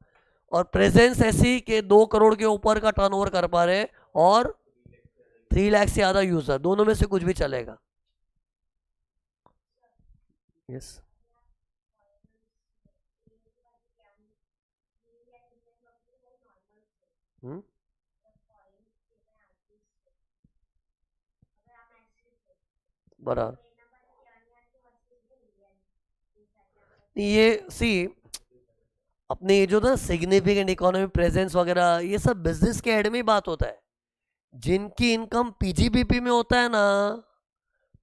और प्रेजेंस ऐसी कि 2 करोड़ के ऊपर का टर्नओवर कर पा रहे और 3 लाख से ज्यादा यूजर, दोनों में से कुछ भी चलेगा। यस बराबर। ये सी अपने ये जो ना सिग्निफिकेंट इकोनॉमी प्रेजेंस वगैरह, ये सब बिजनेस के एड में ही बात होता है। जिनकी इनकम पीजीबीपी में होता है ना,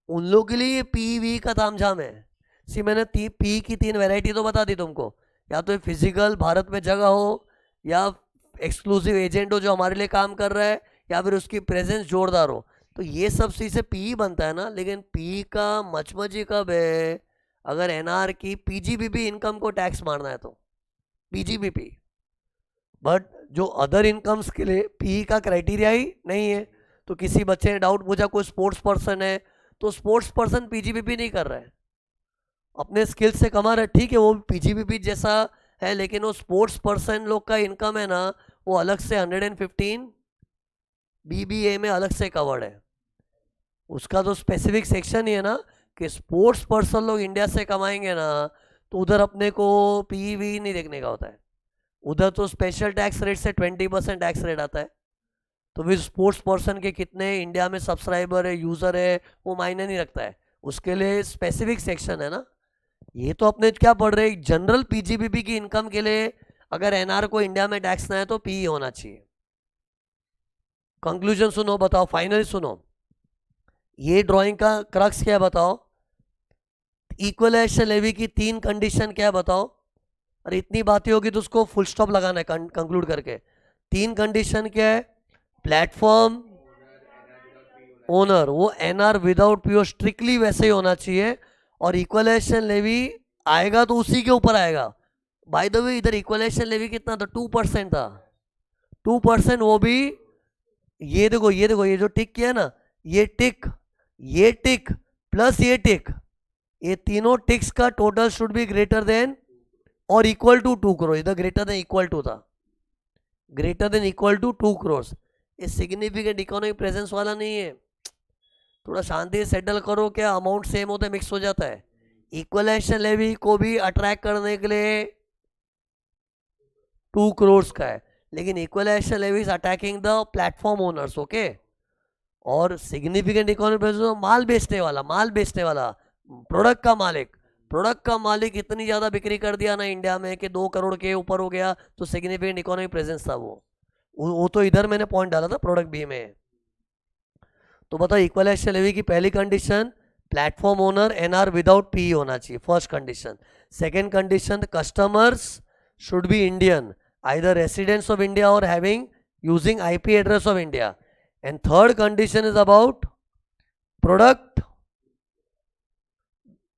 उन लोगों के लिए ये पीवी का तामझाम है। सी मैंने पी की 3 वैरायटी तो बता दी तुमको, या तो फिजिकल भारत में जगह हो, या एक्सक्लूसिव एजेंट हो जो हमारे लिए काम कर रहा है, या फिर उसकी प्रेजेंस जोरदार हो। तो ये सब चीज से पी बनता है ना। लेकिन पी का मचमची कब है, अगर एनआर की पीजीबीपी इनकम को टैक्स मारना है तो पीजीबीपी। बट जो अदर इनकम्स के लिए पी का क्राइटेरिया ही नहीं है। तो किसी बच्चे ने डाउट पूछा, कोई स्पोर्ट्स पर्सन है, तो स्पोर्ट्स पर्सन पीजीबीपी नहीं कर रहा है, अपने स्किल से कमा रहा है, ठीक है वो पीजीबीपी जैसा है, लेकिन वो स्पोर्ट्स पर्सन लोग का इनकम है ना, वो अलग से 115 बीबीए में अलग से कवर्ड है। उसका तो स्पेसिफिक सेक्शन ही है ना कि स्पोर्ट्स पर्सन लोग इंडिया से कमाएंगे ना, तो उधर अपने को पीवी नहीं देखने का होता है, उधर तो स्पेशल टैक्स रेट से 20% टैक्स रेट आता है। तो फिर स्पोर्ट्स पर्सन के कितने इंडिया में सब्सक्राइबर है, यूजर है, वो मायने नहीं रखता है, उसके लिए स्पेसिफिक सेक्शन है ना। ये तो अपने क्या पढ़ रहे, जनरल पीजीबीपी की इनकम के लिए अगर एनआर को इंडिया में टैक्स ना है तो पी होना चाहिए। कंक्लूजन सुनो, बताओ फाइनली सुनो, ये ड्राइंग का क्रक्स क्या है बताओ, इक्वलाइजेशन लेवी की 3 कंडीशन क्या है बताओ। अरे इतनी बातें होगी तो उसको फुल स्टॉप लगाना है कंक्लूड करके। 3 कंडीशन क्या है, प्लेटफॉर्म ओनर, वो एनआर विदाउट पीओ स्ट्रिक्टली वैसे ही होना चाहिए, और इक्वलाइजेशन लेवी आएगा तो उसी के ऊपर आएगा। बाय द वे इधर इक्वलाइजेशन लेवी कितना था, 2% था, 2%, वो भी ये देखो ये देखो, ये जो टिक किया ना, ये टिक प्लस ये टिक, ये तीनों टिक्स का total should be greater than और इक्वल टू 2 करोड़। इधर ग्रेटर देन इक्वल टू था, greater than equal to 2 crore. ये सिग्निफिकेंट इकोनॉमिक प्रेजेंस वाला नहीं है, थोड़ा शांति से सेटल करो, क्या अमाउंट सेम होता है मिक्स हो जाता है। इक्वलाइजेशन लेवी को भी अट्रैक्ट करने के लिए 2 करोड़ का है, लेकिन equalisation levy is attacking the platform owners, okay. और सिग्निफिकेंट इकोनॉमिक प्रेजेंस माल बेचने वाला प्रोडक्ट का मालिक इतनी ज्यादा बिक्री कर दिया ना इंडिया में कि 2 करोड़ के ऊपर हो गया, तो सिग्निफिकेंट इकोनॉमिक प्रेजेंस था वो तो इधर मैंने पॉइंट डाला था प्रोडक्ट बी में। तो बताओ इक्वलाइजेशन लेवी की पहली condition, platform owner NR without P होना चाहिए, first condition. Second condition, customers should be Indian, either residents of India or having using IP address of India. And third condition is about product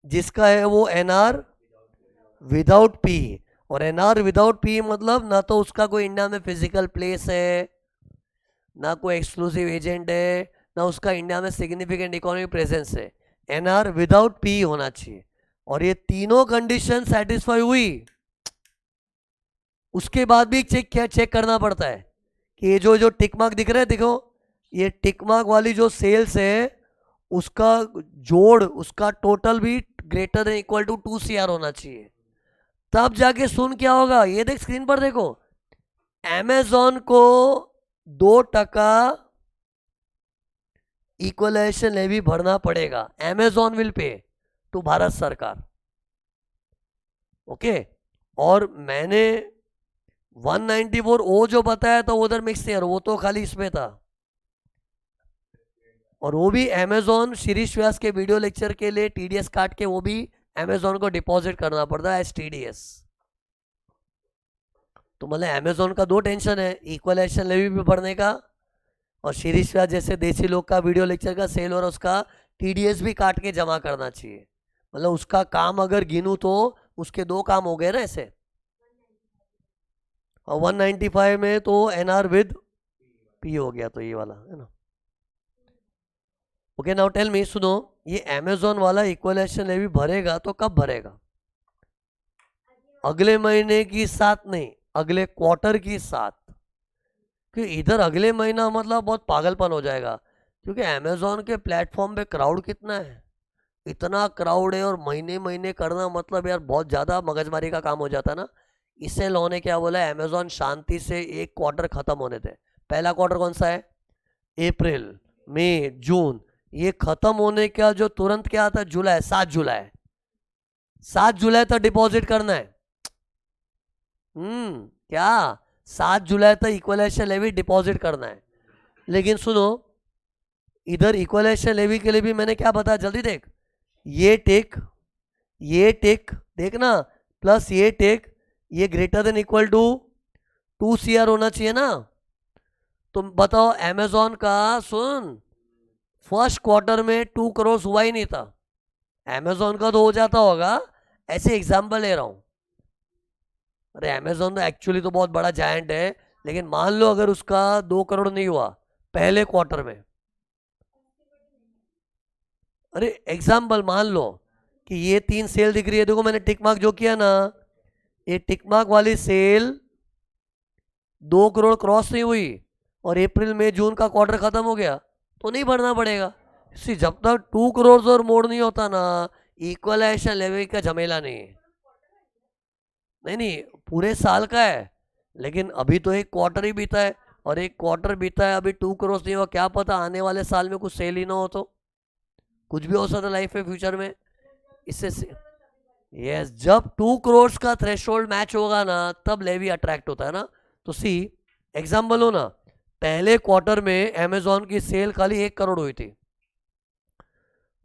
जिसका है वो NR without P, और NR without P मतलब ना तो उसका कोई India में फिजिकल प्लेस है, ना कोई एक्सक्लूसिव एजेंट है, ना उसका इंडिया में सिग्निफिकेंट इकोनॉमिक प्रेजेंस है. NR विदाउट पी होना चाहिए. और ये तीनों कंडीशन सेटिस्फाई हुई, उसके बाद भी चेक करना पड़ता है कि ये जो टिक मार्क दिख रहा है, देखो ये टिक मार्क वाली जो सेल्स है उसका जोड़, उसका टोटल भी greater than equal to 2 CR होना चाहिए. तब जाके सुन क्या होगा, ये देख स्क्रीन पर देखो, अमेजॉन को 2% इक्वलाइजेशन लेवी भरना पड़ेगा. Amazon will pay to Bharat सरकार. ओके. और मैंने 194 ओ जो बताया था उधर मिक्स ईयर, वो तो खाली इसमें था, और वो भी अमेजॉन शीरीष व्यास के वीडियो लेक्चर के लिए TDS काट के वो भी अमेजॉन को डिपॉजिट करना पड़ता है एज TDS. तो मतलब अमेजॉन का 2 टेंशन है, इक्वलाइजेशन लेवी भी भरने का और शीरीष व्यास जैसे देसी लोग का वीडियो लेक्चर का सेल और उसका TDS भी काट के जमा करना चाहिए. मतलब उसका काम अगर गिनूं तो उसके 2 काम हो गए ना ऐसे. और 195 में तो NR विद पी हो गया, तो ये वाला है ना. ओके. नाउ टेल मी, सुनो, ये अमेजॉन वाला इक्वलाइजेशन लेवी भरेगा तो कब भरेगा? अगले महीने की 7 नहीं, अगले क्वार्टर की 7. क्योंकि इधर अगले महीना मतलब बहुत पागलपन हो जाएगा, क्योंकि अमेजॉन के प्लेटफॉर्म पे क्राउड कितना है, इतना क्राउड है, और महीने महीने करना मतलब यार बहुत ज़्यादा मगजमारी का काम हो जाता है ना. इससे लोगों ने क्या बोला, अमेजॉन शांति से एक क्वार्टर खत्म होने थे. पहला क्वार्टर कौन सा है? अप्रैल, मई, जून. ये खत्म होने का जो तुरंत क्या आता है, जुलाई, 7 जुलाई. 7 जुलाई तक डिपॉजिट करना है. क्या 7 जुलाई तक इक्वलाइजेशन लेवी डिपॉजिट करना है. लेकिन सुनो, इधर इक्वलाइजेशन लेवी के लिए भी मैंने क्या बताया, जल्दी देख. ये टेक देखना, प्लस ये टेक, ये greater than equal to 2 CR होना चाहिए ना. तुम बताओ, अमेजॉन का सुन, फर्स्ट क्वार्टर में 2 करोड़ हुआ ही नहीं था. अमेजॉन का तो हो जाता होगा, ऐसे एग्जांपल ले रहा हूं. अरे अमेजॉन तो एक्चुअली तो बहुत बड़ा जायंट है, लेकिन मान लो अगर उसका 2 करोड़ नहीं हुआ पहले क्वार्टर में. अरे एग्जांपल मान लो कि ये 3 सेल दिख रही है, देखो मैंने टिक मार्क जो किया ना, ये टिक मार्क वाली सेल 2 करोड़ क्रॉस नहीं हुई और अप्रैल मई जून का क्वार्टर खत्म हो गया, तो नहीं भरना पड़ेगा. जब तक 2 करोड़ और मोड़ नहीं होता ना, इक्वलाइजेशन लेवी का झमेला नहीं है. नहीं, पूरे साल का है, लेकिन अभी तो एक क्वार्टर ही बीता है, और एक क्वार्टर बीता है, अभी 2 करोड़ नहीं हुआ. क्या पता आने वाले साल में कुछ सेल ही ना हो, तो कुछ भी हो सकता है लाइफ में, फ्यूचर में. इससे यस, जब 2 करोड़ का थ्रेशोल्ड मैच होगा ना, तब लेवी अट्रैक्ट होता है ना. तो सी एग्जाम्पल हो ना, पहले क्वार्टर में अमेजॉन की सेल खाली 1 करोड़ हुई थी,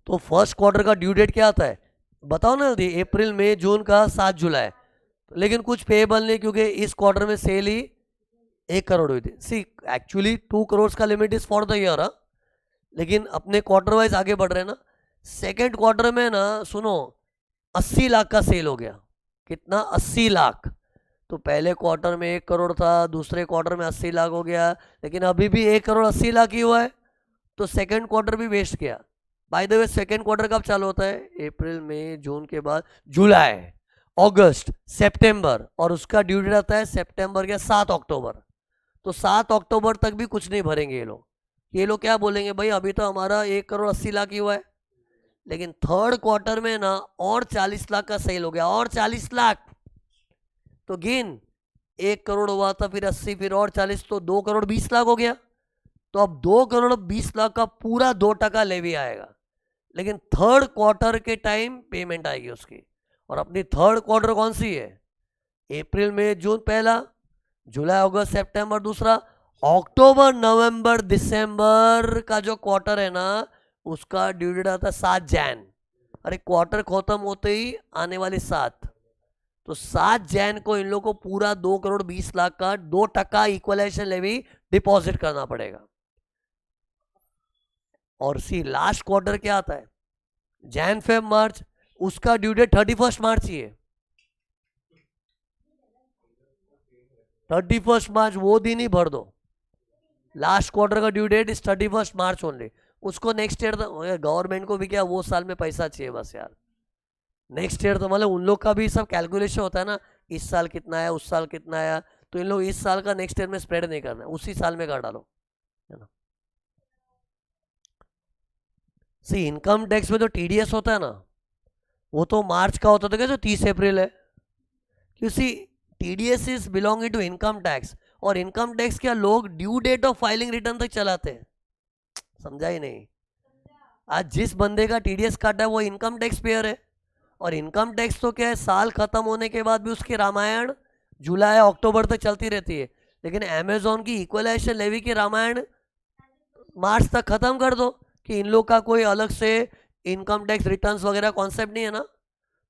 तो फर्स्ट क्वार्टर का ड्यू डेट क्या आता है बताओ ना जल्दी, अप्रैल मई जून का 7 जुलाई. लेकिन कुछ पेएबल नहीं, क्योंकि इस क्वार्टर में सेल ही 1 करोड़ हुई थी. सी एक्चुअली 2 करोड़ का limit is for the year, लेकिन अपने क्वार्टर वाइज आगे बढ़ रहे हैं ना. सेकेंड क्वार्टर में ना सुनो, 80 लाख का सेल हो गया. कितना? 80 लाख. तो पहले क्वार्टर में 1 करोड़ था, दूसरे क्वार्टर में 80 लाख हो गया, लेकिन अभी भी 1 करोड़ 80 लाख ही हुआ है, तो सेकेंड क्वार्टर भी वेस्ट किया. By the way second quarter कब चालू होता है? अप्रैल मई जून के बाद जुलाई, अगस्त, सितंबर, और उसका ड्यू डेट आता है सितंबर के 7 अक्टूबर. तो 7 अक्टूबर तक भी कुछ नहीं भरेंगे ये लोग. ये लोग क्या बोलेंगे, भाई अभी तो हमारा 1 करोड़ 80 लाख ही हुआ है, लेकिन थर्ड क्वार्टर में ना और 40 लाख का सेल हो गया, और 40 लाख. तो गिन, 1 करोड़ हुआ था, फिर 80, फिर और 40, तो 2 करोड़ 20 लाख हो गया. तो अब 2 करोड़ 20 लाख का पूरा 2% लेवी आएगा, लेकिन थर्ड क्वार्टर के टाइम पेमेंट आएगी उसकी. और अपनी थर्ड क्वार्टर कौन सी है? अप्रैल मई जून पहला, जुलाई अगस्त सितंबर दूसरा, अक्टूबर नवंबर दिसंबर का जो क्वार्टर है ना, उसका ड्यू डेट आता है 7 जैन. अरे क्वार्टर खत्म होते ही आने वाली 7, तो 7 जैन को इन लोगों को पूरा 2,20,00,000 का 2% इक्वलाइजेशन लेवी डिपॉजिट करना पड़ेगा। और सी लास्ट क्वार्टर क्या आता है, जैन फेब मार्च, उसका ड्यू डेट 31 मार्च ही है। 31 मार्च वो दिन ही भर दो। लास्ट क्वार्टर का due date is 31 March only. उसको नेक्स्ट ईयर, गवर्नमेंट को भी क्या वो साल में पैसा चाहिए बस यार। नेक्स्ट ईयर तो मतलब उन लोग का भी सब कैलकुलेशन होता है ना, इस साल कितना आया, उस साल कितना आया, तो इन लोग इस साल का नेक्स्ट ईयर में स्प्रेड नहीं करना है, उसी साल में कर डालो, है ना। सी इनकम टैक्स में जो टीडीएस होता है ना, वो तो मार्च का होता था क्या, जो 30 अप्रैल है। You see TDS is belonging to income tax, और इनकम टैक्स क्या लोग due date of filing return तक चलाते हैं, समझा ही नहीं। आज जिस बंदे का टीडीएस काटा है वो इनकम टैक्स पेयर है, और इनकम टैक्स तो क्या है, साल खत्म होने के बाद भी उसकी रामायण जुलाई अक्टूबर तक चलती रहती है। लेकिन अमेजोन की इक्वलाइजेशन लेवी की रामायण मार्च तक खत्म कर दो, कि इन लोग का कोई अलग से इनकम टैक्स रिटर्न्स वगैरह कॉन्सेप्ट नहीं है ना,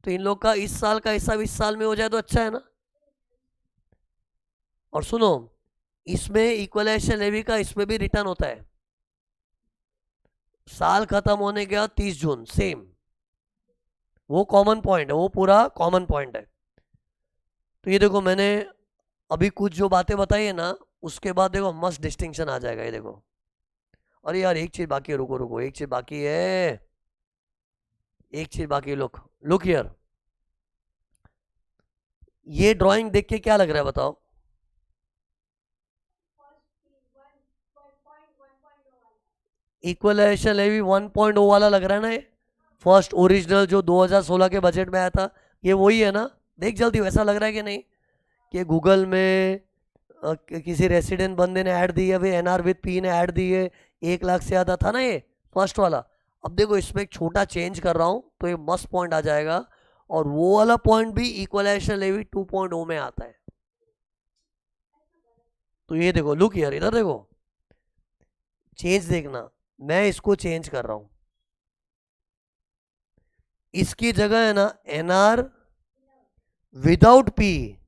तो इन लोग का इस साल का हिसाब इस साल में हो जाए तो अच्छा है ना। और सुनो, इसमें इक्वलाइजेशन लेवी का इसमें भी रिटर्न होता है, साल खत्म होने के बाद 30 जून सेम, वो कॉमन पॉइंट है, वो पूरा कॉमन पॉइंट है। तो ये देखो मैंने अभी कुछ जो बातें बताई है ना, उसके बाद देखो मस्त डिस्टिंक्शन आ जाएगा, ये देखो। अरे यार एक चीज बाकी है, रुको रुको, एक चीज बाकी है, एक चीज बाकी है। लुक लुक हियर, ये ड्राइंग देख के क्या लग रहा है बताओ। इक्वलाइजेशन लेवी 1.0 वाला लग रहा है ना, ये फर्स्ट ओरिजिनल जो 2016 के बजट में आया था, ये वही है ना। देख जल्दी, वैसा लग रहा है कि नहीं, कि गूगल में किसी रेसिडेंट बंदे ने ऐड दी है, अभी एनआर विद पी ने ऐड दी है, 1 लाख से ज़्यादा था ना ये फर्स्ट वाला। अब देखो इसमें एक छोटा चेंज कर रहा हूँ तो ये मस्त पॉइंट आ जाएगा, और वो वाला पॉइंट भी इक्वलाइजेशन लेवी 2.0 में आता है। तो ये देखो, लुक यार, इधर देखो, चेंज देखना, मैं इसको चेंज कर रहा हूं। इसकी जगह है ना NR without P,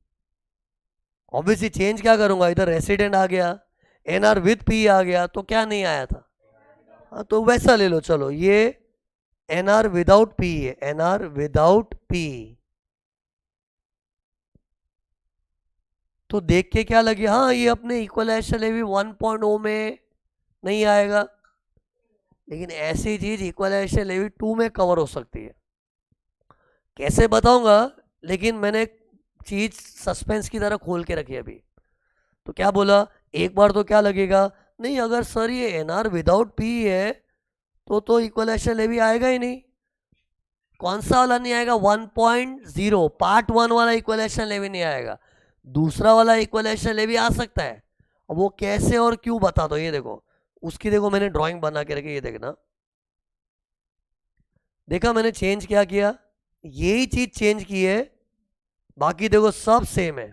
obviously change क्या करूंगा, इधर रेसिडेंट आ गया, एनआर विद पी आ गया, तो क्या नहीं आया था। हाँ तो वैसा ले लो, चलो ये एनआर विदाउट पी है, एनआर विदाउट पी। तो देख के क्या लगे, हाँ ये अपने इक्वलाइजेशन लेवी 1.0 में नहीं आएगा, लेकिन ऐसी चीज इक्वलाइजेशन लेवी 2 में कवर हो सकती है। कैसे बताऊंगा, लेकिन मैंने एक चीज सस्पेंस की तरह खोल के रखी अभी। तो क्या बोला, एक बार तो क्या लगेगा, नहीं अगर सर ये एनआर विदाउट पी है तो इक्वलाइजेशन लेवी आएगा ही नहीं। कौन सा वाला नहीं आएगा, 1.0 पार्ट 1 वाला इक्वलाइजेशन लेवी नहीं आएगा, दूसरा वाला इक्वलाइजेशन लेवी आ सकता है। अब वो कैसे और क्यों बता दो, ये देखो उसकी, देखो मैंने ड्राइंग बना के रखी, ये देखना, देखा मैंने चेंज क्या किया, यही चीज चेंज की है, बाकी देखो सब सेम है।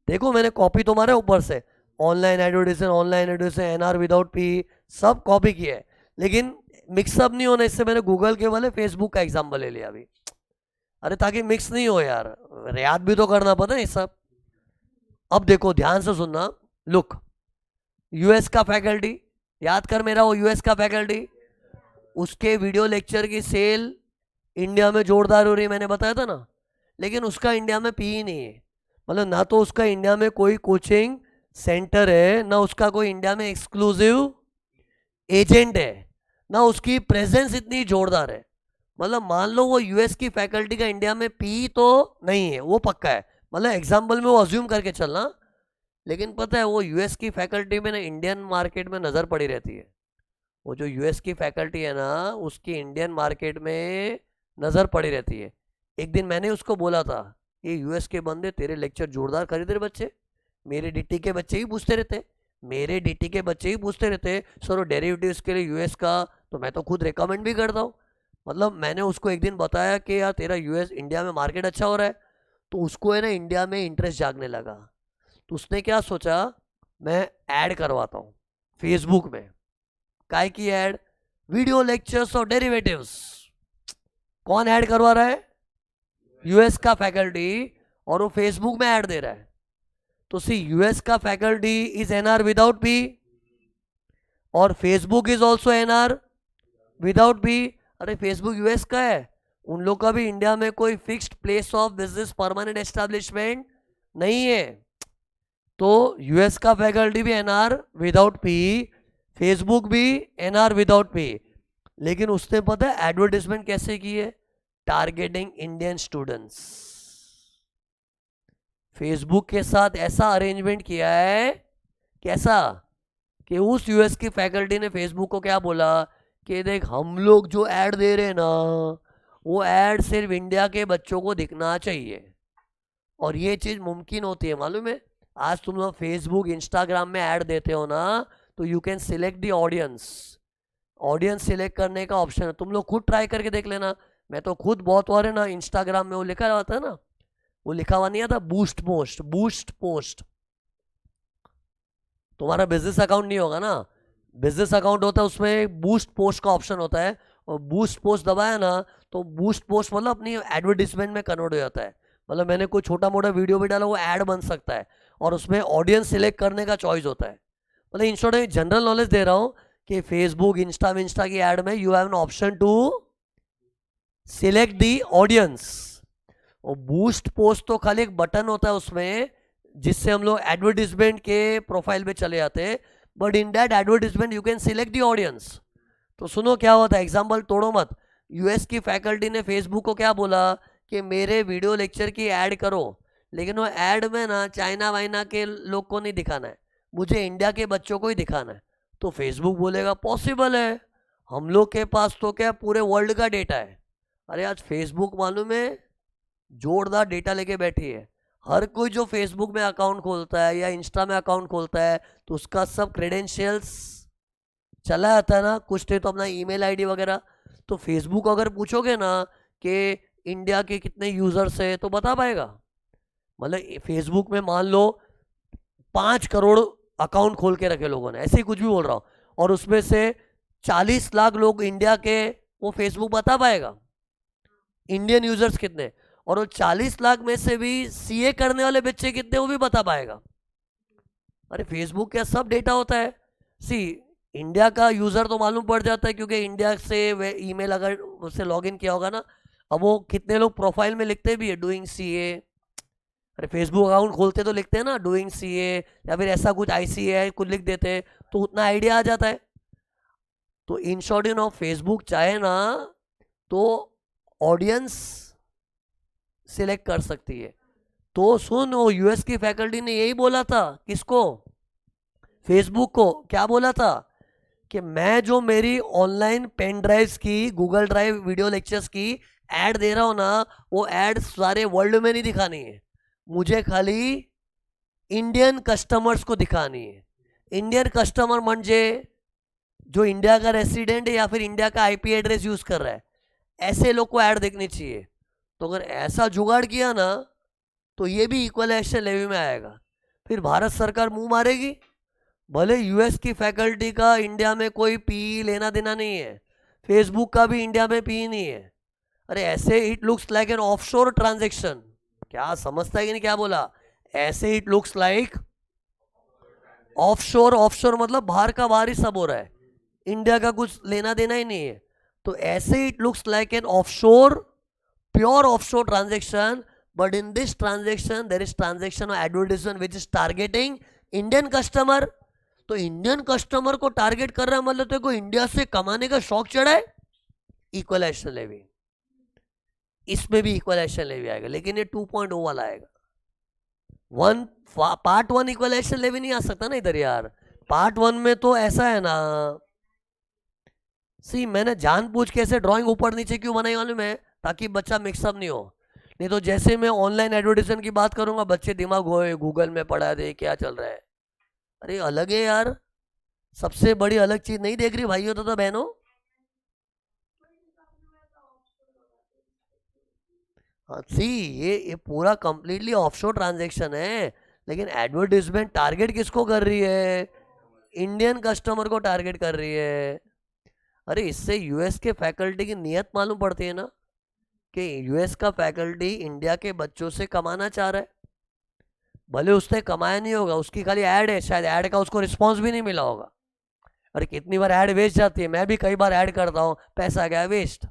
देखो मैंने कॉपी तो मारा ऊपर से, online advertisement NR without P सब कॉपी किया है, लेकिन मिक्सअप नहीं होना, इससे मैंने गूगल के वाले फेसबुक का एग्जाम्पल ले लिया अभी। अरे ताकि मिक्स नहीं हो यार, याद भी तो करना पड़ता है ये सब। अब देखो ध्यान से सुनना, लुक यूएस का फैकल्टी, याद कर मेरा वो यूएस का फैकल्टी, उसके वीडियो लेक्चर की सेल इंडिया में जोरदार हो रही है, मैंने बताया था ना, लेकिन उसका इंडिया में पी ही नहीं है। मतलब ना तो उसका इंडिया में कोई कोचिंग सेंटर है, ना उसका कोई इंडिया में एक्सक्लूसिव एजेंट है, ना उसकी प्रेजेंस इतनी जोरदार है। मतलब मान लो वो यूएस की फैकल्टी का इंडिया में पी तो नहीं है, वो पक्का है, मतलब एग्जाम्पल में वो अज्यूम करके चलना। लेकिन पता है वो यूएस की फैकल्टी में ना इंडियन मार्केट में नज़र पड़ी रहती है, वो जो यूएस की फैकल्टी है ना उसकी इंडियन मार्केट में नज़र पड़ी रहती है। एक दिन मैंने उसको बोला था, ये यूएस के बंदे तेरे लेक्चर जोरदार खरीदे रहे बच्चे, मेरे डीटी के बच्चे ही पूछते रहते, मेरे डीटी के बच्चे ही पूछते रहते सर डेरिवेटिव्स के लिए यूएस का, तो मैं तो खुद रिकमेंड भी करता हूँ। मतलब मैंने उसको एक दिन बताया कि यार तेरा यूएस इंडिया में मार्केट अच्छा हो रहा है, तो उसको है ना इंडिया में इंटरेस्ट जागने लगा। तो उसने क्या सोचा, मैं ऐड करवाता हूँ फेसबुक में, काय की ऐड, वीडियो लेक्चर्स और डेरिवेटिव्स। कौन ऐड करवा रहा है, यूएस का फैकल्टी, और वो फेसबुक में ऐड दे रहा है, तो सी यूएस का faculty is NR without P, और Facebook is also NR without P. अरे फेसबुक यूएस का है, उन लोग का भी इंडिया में कोई fixed place of business permanent establishment नहीं है, तो यूएस का फैकल्टी भी एनआर विदाउट पी, फेसबुक भी एनआर विदाउट पी। लेकिन उसने पता है एडवर्टाइजमेंट कैसे की है? Targeting Indian students. फेसबुक के साथ ऐसा अरेंजमेंट किया है, कैसा कि उस यूएस की फैकल्टी ने फेसबुक को क्या बोला कि देख हम लोग जो ऐड दे रहे हैं ना, वो ऐड सिर्फ इंडिया के बच्चों को दिखना चाहिए। और ये चीज़ मुमकिन होती है मालूम है? आज तुम लोग फेसबुक इंस्टाग्राम में ऐड देते हो ना, तो you can select the audience. Audience select करने का ऑप्शन है, तुम लोग खुद ट्राई करके देख लेना। मैं तो खुद बहुत बार है ना इंस्टाग्राम में वो लिखा रहता है ना, वो लिखा हुआ नहीं आता बूस्ट पोस्ट, बूस्ट पोस्ट। तुम्हारा बिजनेस अकाउंट नहीं होगा ना, बिजनेस अकाउंट होता है, उसमें बूस्ट पोस्ट का ऑप्शन होता है, और बूस्ट पोस्ट दबाया ना तो बूस्ट पोस्ट मतलब अपनी एडवर्टीजमेंट में कन्वर्ट हो जाता है। मतलब मैंने कोई छोटा मोटा वीडियो भी डाला, वो ऐड बन सकता है, और उसमें ऑडियंस सिलेक्ट करने का चॉइस होता है। मतलब इन शॉर्ट में जनरल नॉलेज दे रहा हूँ कि फेसबुक इंस्टा की ऐड में you have an option to select the audience. और बूस्ट पोस्ट तो खाली एक बटन होता है उसमें, जिससे हम लोग एडवर्टीजमेंट के प्रोफाइल पे चले जाते हैं, but in that advertisement you can select the audience. तो सुनो क्या होता है, एग्जाम्पल तोड़ो मत। यूएस की फैकल्टी ने फेसबुक को क्या बोला कि मेरे वीडियो लेक्चर की ऐड करो, लेकिन वो ऐड में ना चाइना वाइना के लोग को नहीं दिखाना है, मुझे इंडिया के बच्चों को ही दिखाना है। तो फेसबुक बोलेगा पॉसिबल है, हम लोग के पास तो क्या पूरे वर्ल्ड का डेटा है। अरे आज फेसबुक मालूम है जोरदार डेटा लेके बैठी है। हर कोई जो फेसबुक में अकाउंट खोलता है या इंस्टा में अकाउंट खोलता है, तो उसका सब क्रेडेंशियल्स चला जाता है ना, कुछ नहीं तो अपना ईमेल आईडी वगैरह। तो फेसबुक अगर पूछोगे ना कि इंडिया के कितने यूजर्स है, तो बता पाएगा। मतलब फेसबुक में मान लो 5 करोड़ अकाउंट खोल के रखे लोगों ने, ऐसे ही कुछ भी बोल रहा हूँ, और उसमें से 40 लाख लोग इंडिया के, वो फेसबुक बता पाएगा इंडियन यूजर्स कितने, और वो 40 लाख में से भी सीए करने वाले बच्चे कितने, वो भी बता पाएगा। अरे फेसबुक का सब डेटा होता है। सी इंडिया का यूजर तो मालूम पड़ जाता है, क्योंकि इंडिया से ईमेल अगर उससे लॉगिन किया होगा ना, अब वो कितने लोग प्रोफाइल में लिखते भी है डूइंग सीए। अरे फेसबुक अकाउंट खोलते तो लिखते हैं ना डूइंग सीए, या फिर ऐसा कुछ आईसीए कुछ लिख देते हैं, तो उतना आइडिया आ जाता है। तो in short in of Facebook चाहे ना तो ऑडियंस सिलेक्ट कर सकती है। तो सुन, वो यूएस की फैकल्टी ने यही बोला था, किसको? फेसबुक को। क्या बोला था कि मैं जो मेरी ऑनलाइन पेन ड्राइव्स की, गूगल ड्राइव वीडियो लेक्चर्स की ऐड दे रहा हूं ना, वो ऐड सारे वर्ल्ड में नहीं दिखानी है, मुझे खाली इंडियन कस्टमर्स को दिखानी है। इंडियन कस्टमर म्हणजे जो इंडिया का रेसिडेंट है या फिर इंडिया का आईपी एड्रेस यूज कर रहा है, ऐसे लोग को ऐड देखनी चाहिए। तो अगर ऐसा जुगाड़ किया ना, तो ये भी इक्वलाइजेशन लेवी में आएगा। फिर भारत सरकार मुंह मारेगी, भले यूएस की फैकल्टी का इंडिया में कोई पी लेना देना नहीं है, फेसबुक का भी इंडिया में पी नहीं है। अरे ऐसे it looks like an offshore transaction. क्या समझता है कि नहीं क्या बोला? ऐसे it looks like offshore. Offshore मतलब बाहर का बाहर ही सब हो रहा है, इंडिया का कुछ लेना देना ही नहीं है। तो ऐसे it looks like an offshore, pure offshore transaction, but in this transaction there is transaction of advertisement which is targeting Indian customer. तो इंडियन कस्टमर को टारगेट कर रहा है, मतलब तो को इंडिया से कमाने का शौक चढ़ा है, इक्वलाइजेशन लेवी। इसमें भी इक्वलाइजेशन लेवी आएगा, लेकिन ये 2.0 वाला आएगा। पार्ट 1 इक्वलाइजेशन लेवी नहीं आ सकता ना इधर यार। पार्ट 1 में तो ऐसा है ना, सी मैंने जानबूझ के ऐसे ड्राइंग ऊपर नीचे क्यों बनाई मालूम है? ताकि बच्चा मिक्सअप नहीं हो। नहीं तो जैसे मैं ऑनलाइन एडवर्टाइजमेंट की बात करूंगा, बच्चे दिमाग होए गूगल में पढ़ा दे क्या चल रहा है। अरे अलग है यार, सबसे बड़ी अलग चीज नहीं देख रही भाइयों तो बहनों। हाँ सी, ये पूरा कंप्लीटली ऑफशोर ट्रांजैक्शन है, लेकिन एडवर्टाइजमेंट टारगेट किसको कर रही है? इंडियन कस्टमर को टारगेट कर रही है। अरे इससे यूएस के फैकल्टी की नीयत मालूम पड़ती है ना, कि यूएस का फैकल्टी इंडिया के बच्चों से कमाना चाह रहा है, भले उसने कमाया नहीं होगा, उसकी खाली ऐड है, शायद ऐड का उसको रिस्पॉन्स भी नहीं मिला होगा। अरे कितनी बार ऐड वेस्ट जाती है, मैं भी कई बार ऐड करता हूँ, पैसा गया वेस्ट,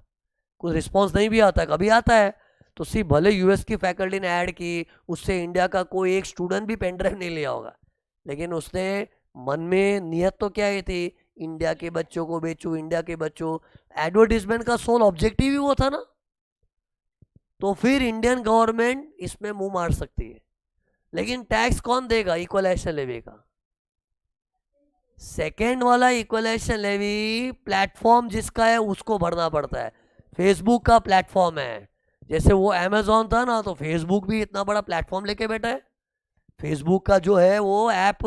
कुछ रिस्पॉन्स नहीं भी आता, कभी आता है। तो सी भले यूएस की फैकल्टी ने ऐड की, उससे इंडिया का कोई एक स्टूडेंट भी पेन ड्राइव नहीं लिया होगा, लेकिन उसने मन में नियत तो क्या ही थी, इंडिया के बच्चों को बेचूं, इंडिया के बच्चों, एडवर्टीजमेंट का सोल ऑब्जेक्टिव ही वो था ना। तो फिर इंडियन गवर्नमेंट इसमें मुंह मार सकती है, लेकिन टैक्स कौन देगा? इक्वलाइजेशन लेवी का। सेकेंड वाला इक्वलाइजेशन लेवी प्लेटफॉर्म जिसका है उसको भरना पड़ता है। फेसबुक का प्लेटफॉर्म है, जैसे वो अमेजोन था ना, तो फेसबुक भी इतना बड़ा प्लेटफॉर्म लेके बैठा है। फेसबुक का जो है वो ऐप,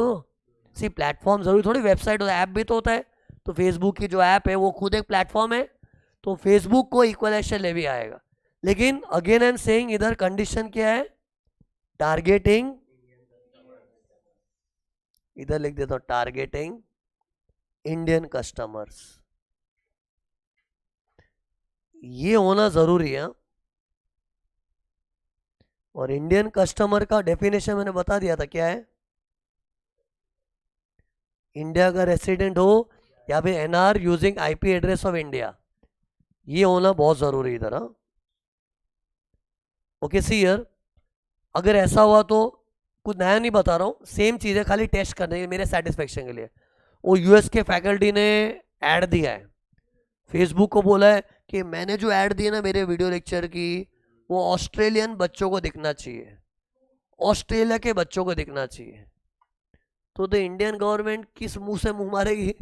सी प्लेटफॉर्म जरूरी थोड़ी वेबसाइट होता है, ऐप भी तो होता है। तो फेसबुक की जो ऐप है वो खुद एक प्लेटफॉर्म है, तो फेसबुक को इक्वलाइजेशन लेवी आएगा। लेकिन अगेन आई एम सेइंग, इधर कंडीशन क्या है? टारगेटिंग, इधर लिख देता हूं, टारगेटिंग इंडियन कस्टमर्स, ये होना जरूरी है। और इंडियन कस्टमर का डेफिनेशन मैंने बता दिया था, क्या है? इंडिया का रेसिडेंट हो या फिर NR using IP address of India, ये होना बहुत जरूरी इधर। हाँ, ओके सी यार, अगर ऐसा हुआ तो कुछ नया नहीं बता रहा हूँ, सेम चीज़ है, खाली टेस्ट करने के मेरे सेटिस्फेक्शन के लिए। वो यूएस के फैकल्टी ने ऐड दिया है, फेसबुक को बोला है कि मैंने जो ऐड दी है ना मेरे वीडियो लेक्चर की, वो ऑस्ट्रेलियन बच्चों को दिखना चाहिए, ऑस्ट्रेलिया के बच्चों को दिखना चाहिए। तो द इंडियन गवर्नमेंट किस मुंह से मुंह मारेगी?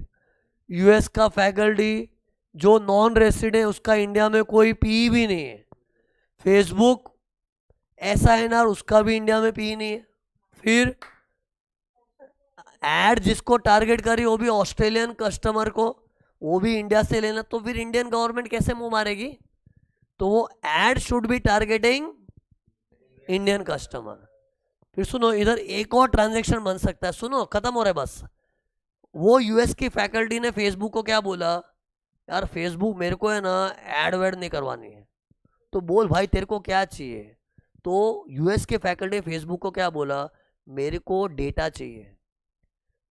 यूएस का फैकल्टी जो नॉन रेसिडेंट, उसका इंडिया में कोई पी भी नहीं है, फेसबुक ऐसा है ना, उसका भी इंडिया में पी नहीं है, फिर एड जिसको टारगेट करी वो भी ऑस्ट्रेलियन कस्टमर को, वो भी इंडिया से लेना, तो फिर इंडियन गवर्नमेंट कैसे मुंह मारेगी? तो वो ad should be targeting Indian customer. फिर सुनो, इधर एक और ट्रांजेक्शन बन सकता है, सुनो खत्म हो रहा है बस। वो यूएस की फैकल्टी ने फेसबुक को क्या बोला, यार फेसबुक मेरे को है ना एड वेड नहीं करवानी है, तो बोल भाई तेरे को क्या चाहिए? तो यूएस के फैकल्टी फेसबुक को क्या बोला, मेरे को डेटा चाहिए,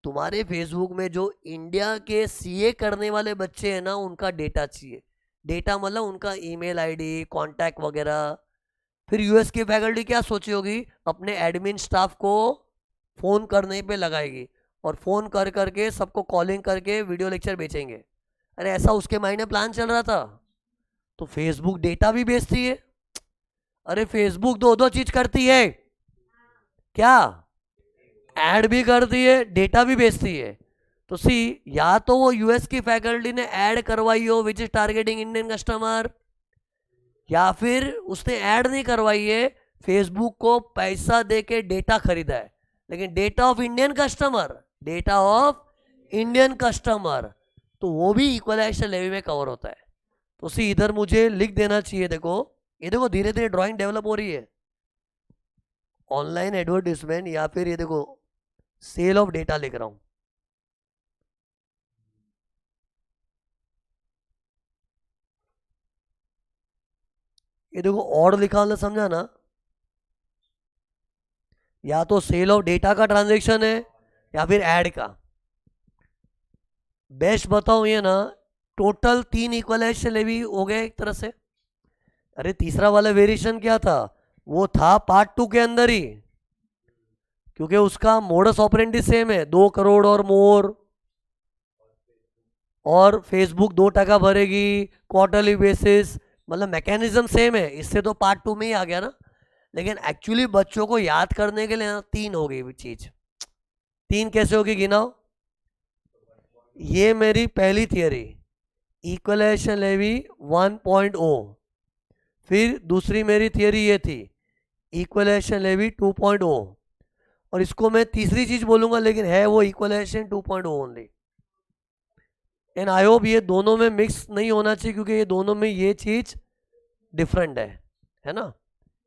तुम्हारे फेसबुक में जो इंडिया के सीए करने वाले बच्चे हैं ना उनका डेटा चाहिए। डेटा मतलब उनका ईमेल आईडी, कांटेक्ट वगैरह। फिर यूएस की फैकल्टी क्या सोची होगी, अपने एडमिन स्टाफ को फ़ोन करने पे लगाएगी, और फ़ोन कर करके सबको कॉलिंग करके वीडियो लेक्चर बेचेंगे। अरे ऐसा उसके माइंड में प्लान चल रहा था। तो फेसबुक डेटा भी बेचती है। अरे फेसबुक दो दो चीज करती है, क्या? ऐड भी करती है, डेटा भी बेचती है। तो सी, या तो वो यूएस की फैकल्टी ने ऐड करवाई हो विच इज टारगेटिंग इंडियन कस्टमर, या फिर उसने ऐड नहीं करवाई है, फेसबुक को पैसा दे के डेटा खरीदा है, लेकिन data of Indian customer, data of Indian customer, तो वो भी इक्वलाइजेशन लेवी में कवर होता है। तो सी इधर मुझे लिख देना चाहिए, देखो ये देखो धीरे धीरे ड्राइंग डेवलप हो रही है। ऑनलाइन एडवर्टीजमेंट, या फिर ये देखो सेल ऑफ डेटा लिख रहा हूं। ये देखो और लिखा मतलब समझा ना, या तो सेल ऑफ डेटा का ट्रांजेक्शन है या फिर ऐड का। बेस्ट बताऊं ये ना, टोटल 3 इक्वलाइजेशन लेवी हो गए एक तरह से। अरे तीसरा वाला वेरिएशन क्या था, वो था पार्ट 2 के अंदर ही, क्योंकि उसका मोडस ऑपरेंडी सेम है, 2 करोड़ और मोर, और फेसबुक 2% भरेगी क्वार्टरली बेसिस, मतलब मैकेनिज्म सेम है, इससे तो पार्ट 2 में ही आ गया ना। लेकिन एक्चुअली बच्चों को याद करने के लिए ना 3 हो गई चीज। 3 कैसे होगी गिनाओ? ये मेरी पहली थियरी, इक्वलाइजेशन लेवी 1.0। फिर दूसरी मेरी थियरी ये थी, इक्वलाइजेशन लेवी 2.0। और इसको मैं तीसरी चीज बोलूंगा, लेकिन है वो equalisation 2.0 only. And I hope ये दोनों में मिक्स नहीं होना चाहिए, क्योंकि ये दोनों में ये चीज डिफरेंट है ना।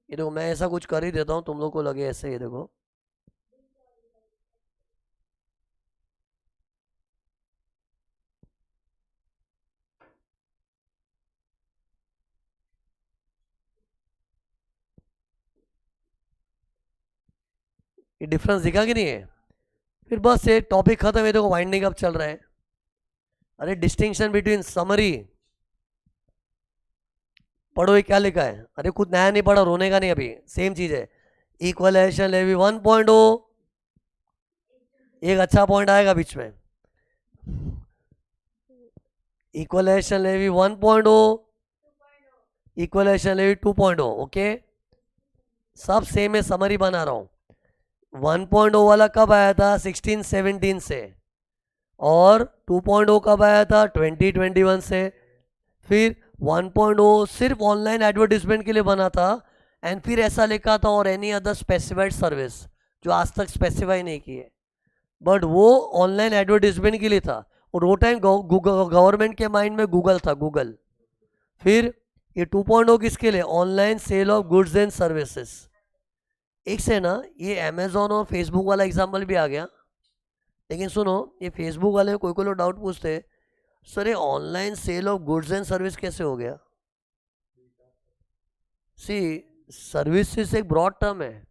ये देखो मैं ऐसा कुछ कर ही देता हूँ, तुम लोग को लगे ऐसे, ये देखो ये डिफरेंस दिखा कि नहीं है? फिर बस ये टॉपिक खत्म है, देखो वाइंडिंग अप चल रहा है। अरे डिस्टिंक्शन बिटवीन समरी, पढ़ो ये क्या लिखा है। अरे कुछ नया नहीं पढ़ा, रोने का नहीं, अभी सेम चीज है। इक्वलाइजेशन लेवी 1.0, एक अच्छा पॉइंट आएगा बीच में। Equalisation levy 1.0, equalisation levy 2.0, okay सब सेम है, समरी बना रहा हूं। 1.0 वाला कब आया था? 16-17 से, और 2.0 कब आया था? 2021 से। फिर 1.0 सिर्फ ऑनलाइन एडवर्टीजमेंट के लिए बना था, एंड फिर ऐसा लिखा था और एनी अदर स्पेसिफाइड सर्विस, जो आज तक स्पेसिफाई नहीं की है, बट वो ऑनलाइन एडवर्टीजमेंट के लिए था। और वो टाइम गवर्नमेंट के माइंड में गूगल था, गूगल। फिर ये 2.0 किसके लिए? Online sale of goods and services. एक से ना ये अमेजोन और फेसबुक वाला एग्जाम्पल भी आ गया, लेकिन सुनो, ये फेसबुक वाले कोई कोई लोग डाउट पूछते हैं, सर ये online sale of goods and service कैसे हो गया? सी, सर्विसेज एक ब्रॉड टर्म है।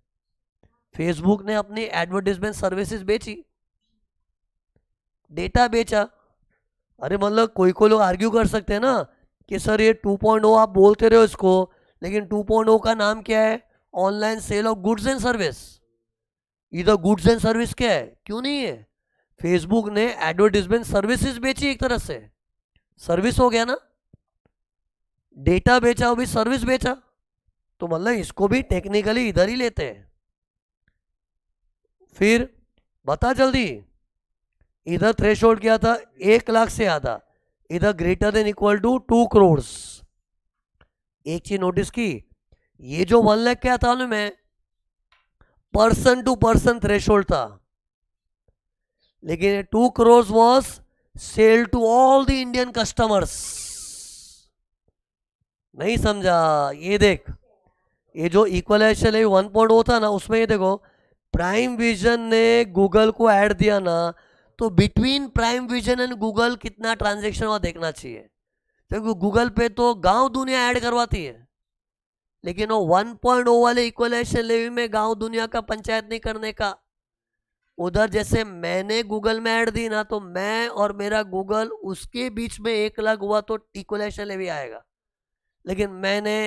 फेसबुक ने अपनी एडवर्टीजमेंट सर्विसेज बेची, डेटा बेचा। अरे मतलब कोई कोई लोग आर्ग्यू कर सकते हैं ना कि सर ये 2.0 आप बोलते रहे हो इसको, लेकिन 2.0 का नाम क्या है? Online sale of goods and service. इधर गुड्स एंड सर्विस क्या है? क्यों नहीं है? फेसबुक ने एडवर्टीजमेंट सर्विसेज बेची, एक तरह से सर्विस हो गया ना, डेटा बेचा, वो भी सर्विस बेचा, तो मतलब इसको भी टेक्निकली इधर ही लेते हैं। फिर बता जल्दी, इधर थ्रेशोल्ड क्या था? 1 लाख से आधा, इधर greater than equal to 2 crore. एक चीज नोटिस की, ये जो 1 लाख क्या था ना, मैं पर्सन टू पर्सन थ्रेशोल्ड था, लेकिन 2 crore was sale to all the Indian customers. नहीं समझा? ये देख, ये जो इक्वलाइजेशन है 1.0 था ना, उसमें ये देखो, प्राइम विजन ने गूगल को ऐड दिया ना, तो between prime vision and Google कितना ट्रांजेक्शन हुआ देखना चाहिए, क्योंकि गूगल पे तो गांव दुनिया ऐड करवाती है, लेकिन वो 1.0 वाले इक्वलाइजेशन लेवल में गांव दुनिया का पंचायत नहीं करने का। उधर जैसे मैंने गूगल में ऐड दी ना, तो मैं और मेरा गूगल उसके बीच में 1 लाख हुआ तो इक्वलाइजेशन लेवल आएगा। लेकिन मैंने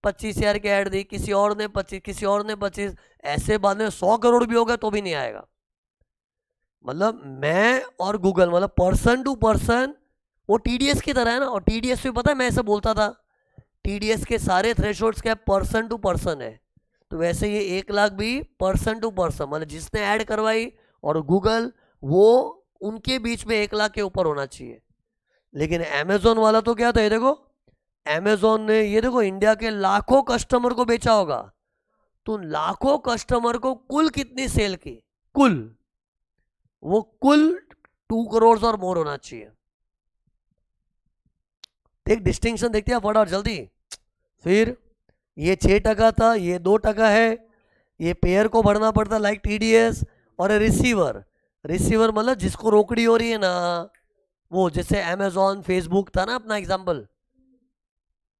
25,000 की ऐड दी, किसी और ने 25, किसी और ने 25, ऐसे बाद में 100 करोड़ भी होगा तो भी नहीं आएगा। मतलब मैं और गूगल, मतलब पर्सन टू पर्सन, वो टीडीएस की तरह है ना। और टीडीएस भी पता है, मैं ऐसे बोलता था, टीडीएस के सारे थ्रेशोल्ड्स क्या पर्सन टू पर्सन है, तो वैसे ये 1 लाख भी पर्सन टू पर्सन, मतलब जिसने ऐड करवाई और गूगल, वो उनके बीच में 1 लाख के ऊपर होना चाहिए। लेकिन अमेजोन वाला तो क्या था, ये देखो, अमेजोन ने ये देखो इंडिया के लाखों कस्टमर को बेचा होगा, तो लाखों कस्टमर को कुल कितनी सेल की? कुल, वो कुल 2 करोड़ और मोर होना चाहिए। एक डिस्टिंक्शन देखते हैं फटाफट जल्दी। फिर ये 6% था, ये 2% है, ये पेयर को भरना पड़ता लाइक टीडीएस। और रिसीवर, रिसीवर मतलब जिसको रोकड़ी हो रही है ना, वो जैसे अमेजोन फेसबुक था ना अपना एग्जाम्पल,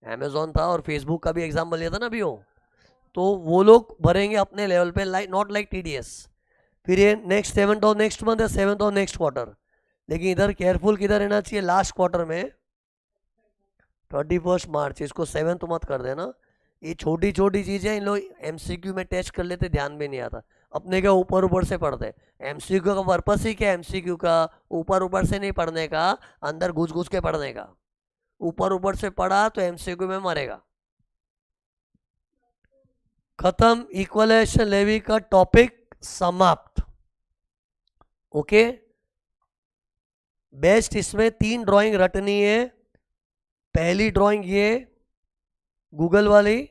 अमेजोन था और फेसबुक का भी एग्जाम्पल लिया था ना अभी वो, तो वो लोग भरेंगे अपने लेवल पे, लाइक नॉट लाइक टीडीएस। फिर ये next 7th of next month या 7th ऑफ नेक्स्ट क्वार्टर, लेकिन इधर केयरफुल किधर रहना चाहिए? लास्ट क्वार्टर में 31 मार्च, इसको 7th मत कर देना। ये छोटी छोटी चीजें इन लोग एमसीक्यू में टेस्ट कर लेते, ध्यान में नहीं आता, अपने क्या ऊपर ऊपर से पढ़ते। एमसीक्यू का पर्पस ही क्या? एमसीक्यू का ऊपर ऊपर से नहीं पढ़ने का, अंदर घुस घुस के पढ़ने का। ऊपर ऊपर से पढ़ा तो एमसीक्यू में मरेगा। खत्म, इक्वलाइजेशन लेवी का टॉपिक समाप्त। ओके, बेस्ट इसमें 3 ड्राइंग रटनी है। पहली ड्राइंग ये गूगल वाली,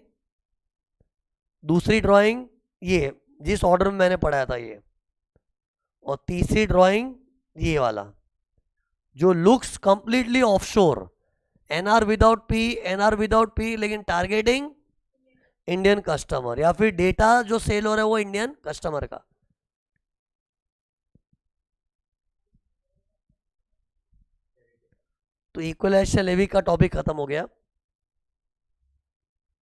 दूसरी ड्राइंग ये जिस ऑर्डर में मैंने पढ़ाया था ये, और तीसरी ड्राइंग ये वाला जो looks completely offshore, NR without P, NR without P, लेकिन टारगेटिंग इंडियन कस्टमर, या फिर डेटा जो सेल हो रहा है वो इंडियन कस्टमर का। तो इक्वलाइजेशन लेवी का टॉपिक खत्म हो गया।